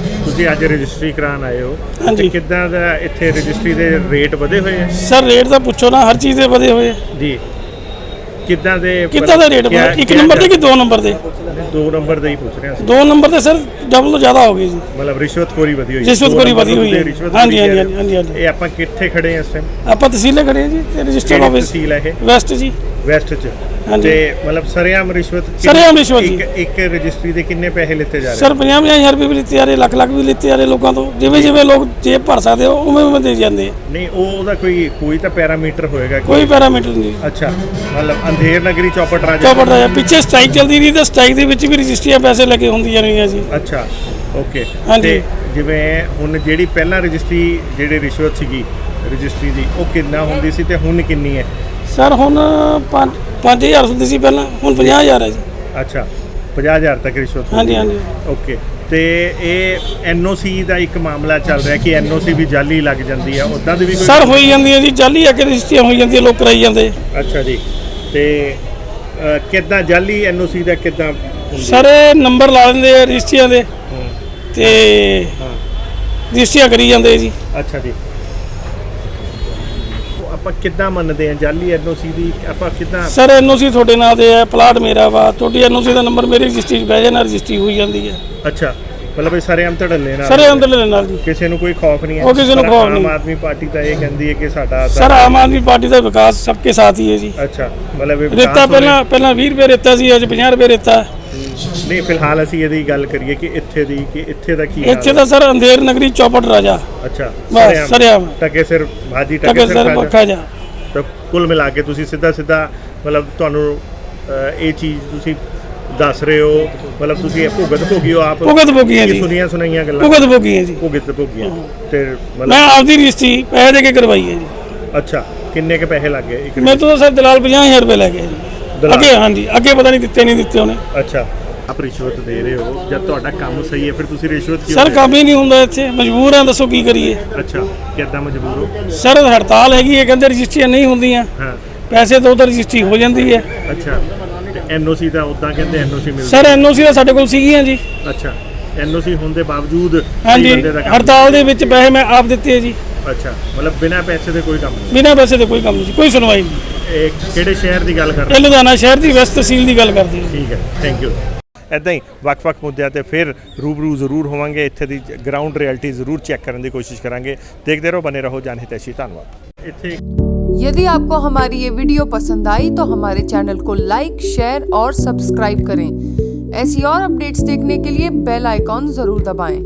Speaker 2: ਤੁਸੀਂ ਅੱਜ ਰਜਿਸਟਰੀ ਕਰਾਉਣ ਆਏ ਹੋ,
Speaker 3: ਹਾਂਜੀ,
Speaker 2: ਕਿੱਦਾਂ ਦਾ ਇੱਥੇ ਰਜਿਸਟਰੀ ਦੇ ਰੇਟ ਵਧੇ ਹੋਏ ਹੈ?
Speaker 3: ਸਰ ਰੇਟ ਤਾਂ ਪੁੱਛੋ ਨਾ, ਹਰ ਚੀਜ਼ ਦੇ ਵਧੇ ਹੋਏ ਆ
Speaker 2: ਜੀ। ਕਿੱਦਾਂ ਦੇ
Speaker 3: ਰੇਟ ਵਧੇ? 1 ਨੰਬਰ ਦੇ ਕਿ 2 ਨੰਬਰ ਦੇ?
Speaker 2: 2 ਨੰਬਰ ਦੇ ਹੀ ਪੁੱਛ ਰਹੇ ਹਾਂ।
Speaker 3: 2 ਨੰਬਰ ਦੇ ਸਰ ਡਬਲ ਤੋਂ ਜ਼ਿਆਦਾ ਹੋ ਗਈ ਜੀ,
Speaker 2: ਮਤਲਬ ਰਿਸ਼ਵਤਖੋਰੀ ਵਧੀ ਹੋਈ?
Speaker 3: ਰਿਸ਼ਵਤਖੋਰੀ ਵਧੀ ਹੋਈ ਹੈ। ਹਾਂਜੀ।
Speaker 2: ਇਹ ਆਪਾਂ ਕਿੱਥੇ ਖੜੇ ਹਾਂ ਇਸ ਟਾਈਮ?
Speaker 3: ਆਪਾਂ ਤਹਿਸੀਲੇ ਖੜੇ ਹਾਂ ਜੀ, ਤੇ ਰਜਿਸਟਰ ਆਫਿਸ
Speaker 2: ਤਹਿਸੀਲ ਹੈ ਇਹ
Speaker 3: ਵੈਸਟ ਜੀ।
Speaker 2: ਵੈਸਟ ਚ
Speaker 3: ਹਾਂਜੀ।
Speaker 2: ਤੇ ਮਤਲਬ ਸਰੇਆਮ ਰਿਸ਼ਵਤ ਜੀ। ਇੱਕ ਰਜਿਸਟਰੀ ਦੇ ਕਿੰਨੇ ਪੈਸੇ ਲਿੱਤੇ ਜਾ ਰਹੇ?
Speaker 3: ਸਰ 50,000 ਰੁਪਏ ਵੀ ਲਿੱਤੇ ਜਾ ਰਹੇ, ਲੱਖ ਵੀ ਲਿੱਤੇ ਜਾ ਰਹੇ ਲੋਕਾਂ ਤੋਂ। ਜਿਵੇਂ ਲੋਕ ਜੇਬ ਭਰ ਸਕਦੇ ਹੋ ਉਵੇਂ ਦੇ ਜਾਂਦੇ ਆ।
Speaker 2: ਨਹੀਂ ਉਹਦਾ ਕੋਈ ਤਾਂ ਪੈਰਾਮੀਟਰ ਹੋਏਗਾ?
Speaker 3: ਕੋਈ ਪੈਰਾਮੀਟਰ ਨਹੀਂ।
Speaker 2: ਅੱਛਾ, ਮਤਲਬ ਅੰਧੇਰ ਨਗਰੀ ਚੌਪਟ ਰਾਜਾ
Speaker 3: ਪਿੱਛੇ ਸਟ੍ਰਾਈਕ ਚੱਲਦੀ ਰਹੀ ਤਾਂ ਸਟ੍ਰਾਈਕ ਦੇ ਵਿੱਚ ਵੀ ਰਜਿਸਟਰੀਆਂ ਪੈਸੇ ਲੱਗੇ ਹੁੰਦੀਆਂ ਰਹੀਆਂ ਜੀ।
Speaker 2: ਅੱਛਾ, ਓਕੇ।
Speaker 3: ਹਾਂਜੀ।
Speaker 2: ਜਿਵੇਂ ਹੁਣ ਜਿਹੜੀ ਪਹਿਲਾਂ ਰਜਿਸਟਰੀ ਜਿਹੜੀ ਰਿਸ਼ਵਤ ਸੀਗੀ ਰਜਿਸਟਰੀ ਦੀ, ਉਹ ਕਿੰਨਾ ਹੁੰਦੀ ਸੀ ਤੇ ਹੁਣ ਕਿੰਨੀ ਹੈ?
Speaker 3: ਸਰ ਹੁਣ 5,000 ਹੁੰਦੀ ਸੀ ਪਹਿਲਾਂ, ਹੁਣ 50,000 ਹੈ ਜੀ।
Speaker 2: ਅੱਛਾ, 50,000 ਤੱਕ ਰਿਸ਼ਵਤ?
Speaker 3: ਹਾਂਜੀ।
Speaker 2: ਓਕੇ। ਤੇ ਇਹ ਐਨਓਸੀ ਦਾ ਇੱਕ ਮਾਮਲਾ ਚੱਲ ਰਿਹਾ ਕਿ ਐਨਓਸੀ ਵੀ ਜਾਲੀ ਲੱਗ ਜਾਂਦੀ ਹੈ, ਉੱਦਾਂ ਦੀ ਵੀ ਕੋਈ?
Speaker 3: ਸਰ ਹੋਈ ਜਾਂਦੀ ਹੈ ਜੀ, ਜਾਲੀ ਆ ਕੇ ਰਜਿਸਟਰੀਆਂ ਹੋਈ ਜਾਂਦੀਆਂ, ਲੋਕ ਕਰਾਈ ਜਾਂਦੇ।
Speaker 2: ਅੱਛਾ ਜੀ। ਤੇ ਕਿੱਦਾਂ ਜਾਲੀ ਐਨਓਸੀ ਦਾ ਕਿੱਦਾਂ?
Speaker 3: ਸਰ ਨੰਬਰ ਲਾ ਦਿੰਦੇ ਆ ਰਜਿਸਟਰੀਆਂ ਦੇ ਤੇ ਰਜਿਸਟਰੀਆਂ ਕਰੀ ਜਾਂਦੇ ਜੀ।
Speaker 2: ਅੱਛਾ ਜੀ। ਆਪਾਂ ਕਿੱਦਾਂ ਮੰਨਦੇ ਆ ਜਾਲੀ ਐਨਓਸੀ ਦੀ? ਆਪਾਂ ਕਿੱਦਾਂ?
Speaker 3: ਸਰ ਐਨਓਸੀ ਤੁਹਾਡੇ ਨਾਂ ਤੇ ਹੈ, ਪਲਾਟ ਮੇਰਾ ਵਾ, ਤੁਹਾਡੀ ਐਨਓਸੀ ਦਾ ਨੰਬਰ ਮੇਰੀ ਰਜਿਸਟਰੀ 'ਚ ਬਹਿ ਜਾਣਾ, ਰਜਿਸਟਰੀ ਹੋਈ ਜਾਂਦੀ ਹੈ।
Speaker 2: ਅੱਛਾ, ਮਤਲਬ ਇਹ ਸਰੇਆਮ ਧੜੱਲੇ ਨਾਲ?
Speaker 3: ਸਰੇਆਮ ਧੜੱਲੇ ਨਾਲ ਜੀ,
Speaker 2: ਕਿਸੇ ਨੂੰ ਕੋਈ ਖੌਫ ਨਹੀਂ ਹੈ?
Speaker 3: ਉਹ ਕਿਸੇ ਨੂੰ ਖੌਫ ਨਹੀਂ।
Speaker 2: ਆਮ ਆਦਮੀ ਪਾਰਟੀ ਤਾਂ ਇਹ ਕਹਿੰਦੀ ਹੈ ਕਿ ਸਾਡਾ
Speaker 3: ਸਰ ਆਮ ਆਦਮੀ ਪਾਰਟੀ ਦਾ ਵਿਕਾਸ ਸਬਕੇ ਸਾਥ ਹੀ ਹੈ ਜੀ।
Speaker 2: ਅੱਛਾ, ਮਤਲਬ
Speaker 3: ਰੇਤਾ ਪਹਿਲਾਂ 20 ਰੁਪਏ ਰੇਤਾ ਸੀ, ਅੱਜ 50 ਰੁਪਏ ਰੇਤਾ।
Speaker 2: ਨਹੀਂ, ਫਿਲਹਾਲ ਅਸੀਂ ਇਹਦੀ ਗੱਲ ਕਰੀਏ ਕਿ ਇੱਥੇ ਦਾ ਕੀ?
Speaker 3: ਇੱਥੇ ਦਾ ਸਰ ਅੰਧੇਰ ਨਗਰੀ ਚੌਪਟ ਰਾਜਾ।
Speaker 2: ਅੱਛਾ,
Speaker 3: ਸਰੇਆਮ
Speaker 2: ਟਕੇ ਸਿਰ ਭਾਜੀ,
Speaker 3: ਟਕੇ ਸਿਰ ਪੱਖਾ ਜਾ।
Speaker 2: ਤਾਂ ਕੁੱਲ ਮਿਲਾ ਕੇ ਤੁਸੀਂ ਸਿੱਧਾ ਮਤਲਬ ਤੁਹਾਨੂੰ ਇਹ ਚੀਜ਼ ਤੁਸੀਂ ਦੱਸ ਰਹੇ ਹੋ, ਮਤਲਬ ਤੁਸੀਂ ਭੁਗਤ ਭੋਗੀ ਹੋ ਆਪ?
Speaker 3: ਭੁਗਤ ਭੋਗੀਆਂ ਜੀ,
Speaker 2: ਸੁਣੀਆਂ ਗੱਲਾਂ
Speaker 3: ਭੁਗਤ ਭੋਗੀਆਂ ਜੀ,
Speaker 2: ਭੁਗਤ ਭੋਗੀਆਂ। ਤੇ
Speaker 3: ਮੈਂ ਆਪਦੀ ਰਜਿਸਟਰੀ ਪੈਸੇ ਦੇ ਕੇ ਕਰਵਾਈ ਹੈ ਜੀ।
Speaker 2: ਅੱਛਾ, ਕਿੰਨੇ ਕੇ ਪੈਸੇ ਲੱਗ ਗਏ?
Speaker 3: ਮੇਰੇ ਤੋਂ ਸਰ ਦਲਾਲ 50,000 ਰੁਪਏ ਲੈ ਗਏ ਜੀ ਅੱਗੇ। ਹਾਂਜੀ, ਅੱਗੇ ਪਤਾ ਨਹੀਂ ਦਿੱਤੇ ਉਹਨੇ।
Speaker 2: ਅੱਛਾ, ਆਪ ਰਿਸ਼ਵਤ ਦੇ ਰਹੇ ਹੋ, ਜਦ ਤੁਹਾਡਾ ਕੰਮ ਸਹੀ ਹੈ ਫਿਰ ਤੁਸੀਂ ਰਿਸ਼ਵਤ ਕਿਉਂ?
Speaker 3: ਸਰ ਕੰਮ ਹੀ ਨਹੀਂ ਹੁੰਦਾ ਇੱਥੇ, ਮਜਬੂਰ ਆ, ਦੱਸੋ ਕੀ ਕਰੀਏ।
Speaker 2: ਅੱਛਾ, ਕਿੱਦਾਂ ਮਜਬੂਰ ਹੋ?
Speaker 3: ਸਰ ਹੜਤਾਲ ਹੈਗੀ ਹੈ, ਕਹਿੰਦੇ ਰਜਿਸਟਰੀਆਂ ਨਹੀਂ ਹੁੰਦੀਆਂ।
Speaker 2: ਹਾਂ,
Speaker 3: ਪੈਸੇ ਤੋਂ ਉਧਰ ਰਜਿਸਟਰੀ ਹੋ ਜਾਂਦੀ ਹੈ।
Speaker 2: ਅੱਛਾ, ਤੇ ਐਨਓਸੀ ਦਾ ਉਦਾਂ ਕਹਿੰਦੇ ਐਨਓਸੀ ਮਿਲਦੀ?
Speaker 3: ਸਰ ਐਨਓਸੀ ਤਾਂ ਸਾਡੇ ਕੋਲ ਸੀਗੀਆਂ ਜੀ।
Speaker 2: ਅੱਛਾ, ਐਨਓਸੀ ਹੋਣ ਦੇ ਬਾਵਜੂਦ?
Speaker 3: ਹਾਂਜੀ, ਹੜਤਾਲ ਦੇ ਵਿੱਚ ਪੈਸੇ ਮੈਂ ਆਪ ਦਿੱਤੇ ਜੀ।
Speaker 2: ਅੱਛਾ, ਮਤਲਬ ਬਿਨਾਂ ਪੈਸੇ ਦੇ ਕੋਈ ਕੰਮ ਨਹੀਂ?
Speaker 3: ਬਿਨਾਂ ਪੈਸੇ ਦੇ ਕੋਈ ਕੰਮ ਨਹੀਂ, ਕੋਈ ਸੁਣਵਾਈ ਨਹੀਂ।
Speaker 2: ਇਹ ਕਿਹੜੇ ਸ਼ਹਿਰ ਦੀ ਗੱਲ ਕਰ ਰਹੇ?
Speaker 3: ਇਹ ਲੁਧਿਆਣਾ ਸ਼ਹਿਰ ਦੀ ਵੈਸਟ ਤਹਿਸੀਲ ਦੀ ਗੱਲ ਕਰਦੇ ਹਾਂ।
Speaker 2: ਠੀਕ ਹੈ, ਥੈਂਕ ਯੂ। ਇੱਦਾਂ ਹੀ ਵੱਖ-ਵੱਖ ਮੁੱਦਿਆਂ ਤੇ ਫਿਰ ਰੂਬਰੂ ਜ਼ਰੂਰ ਹੋਵਾਂਗੇ, ਇੱਥੇ ਦੀ ਗਰਾਊਂਡ ਰਿਐਲਿਟੀ ਜ਼ਰੂਰ ਚੈੱਕ ਕਰਨ ਦੀ ਕੋਸ਼ਿਸ਼ ਕਰਾਂਗੇ। ਦੇਖਦੇ ਰਹੋ, ਬਨੇ ਰਹੋ ਜਨ हितैषी। धन्यवाद। ਇੱਥੇ
Speaker 4: यदि आपको हमारी ये वीडियो पसंद आई तो हमारे चैनल को लाइक, शेयर और सब्सक्राइब करें। ऐसी और अपडेट्स देखने के लिए बेल आइकॉन ज़रूर दबाएं।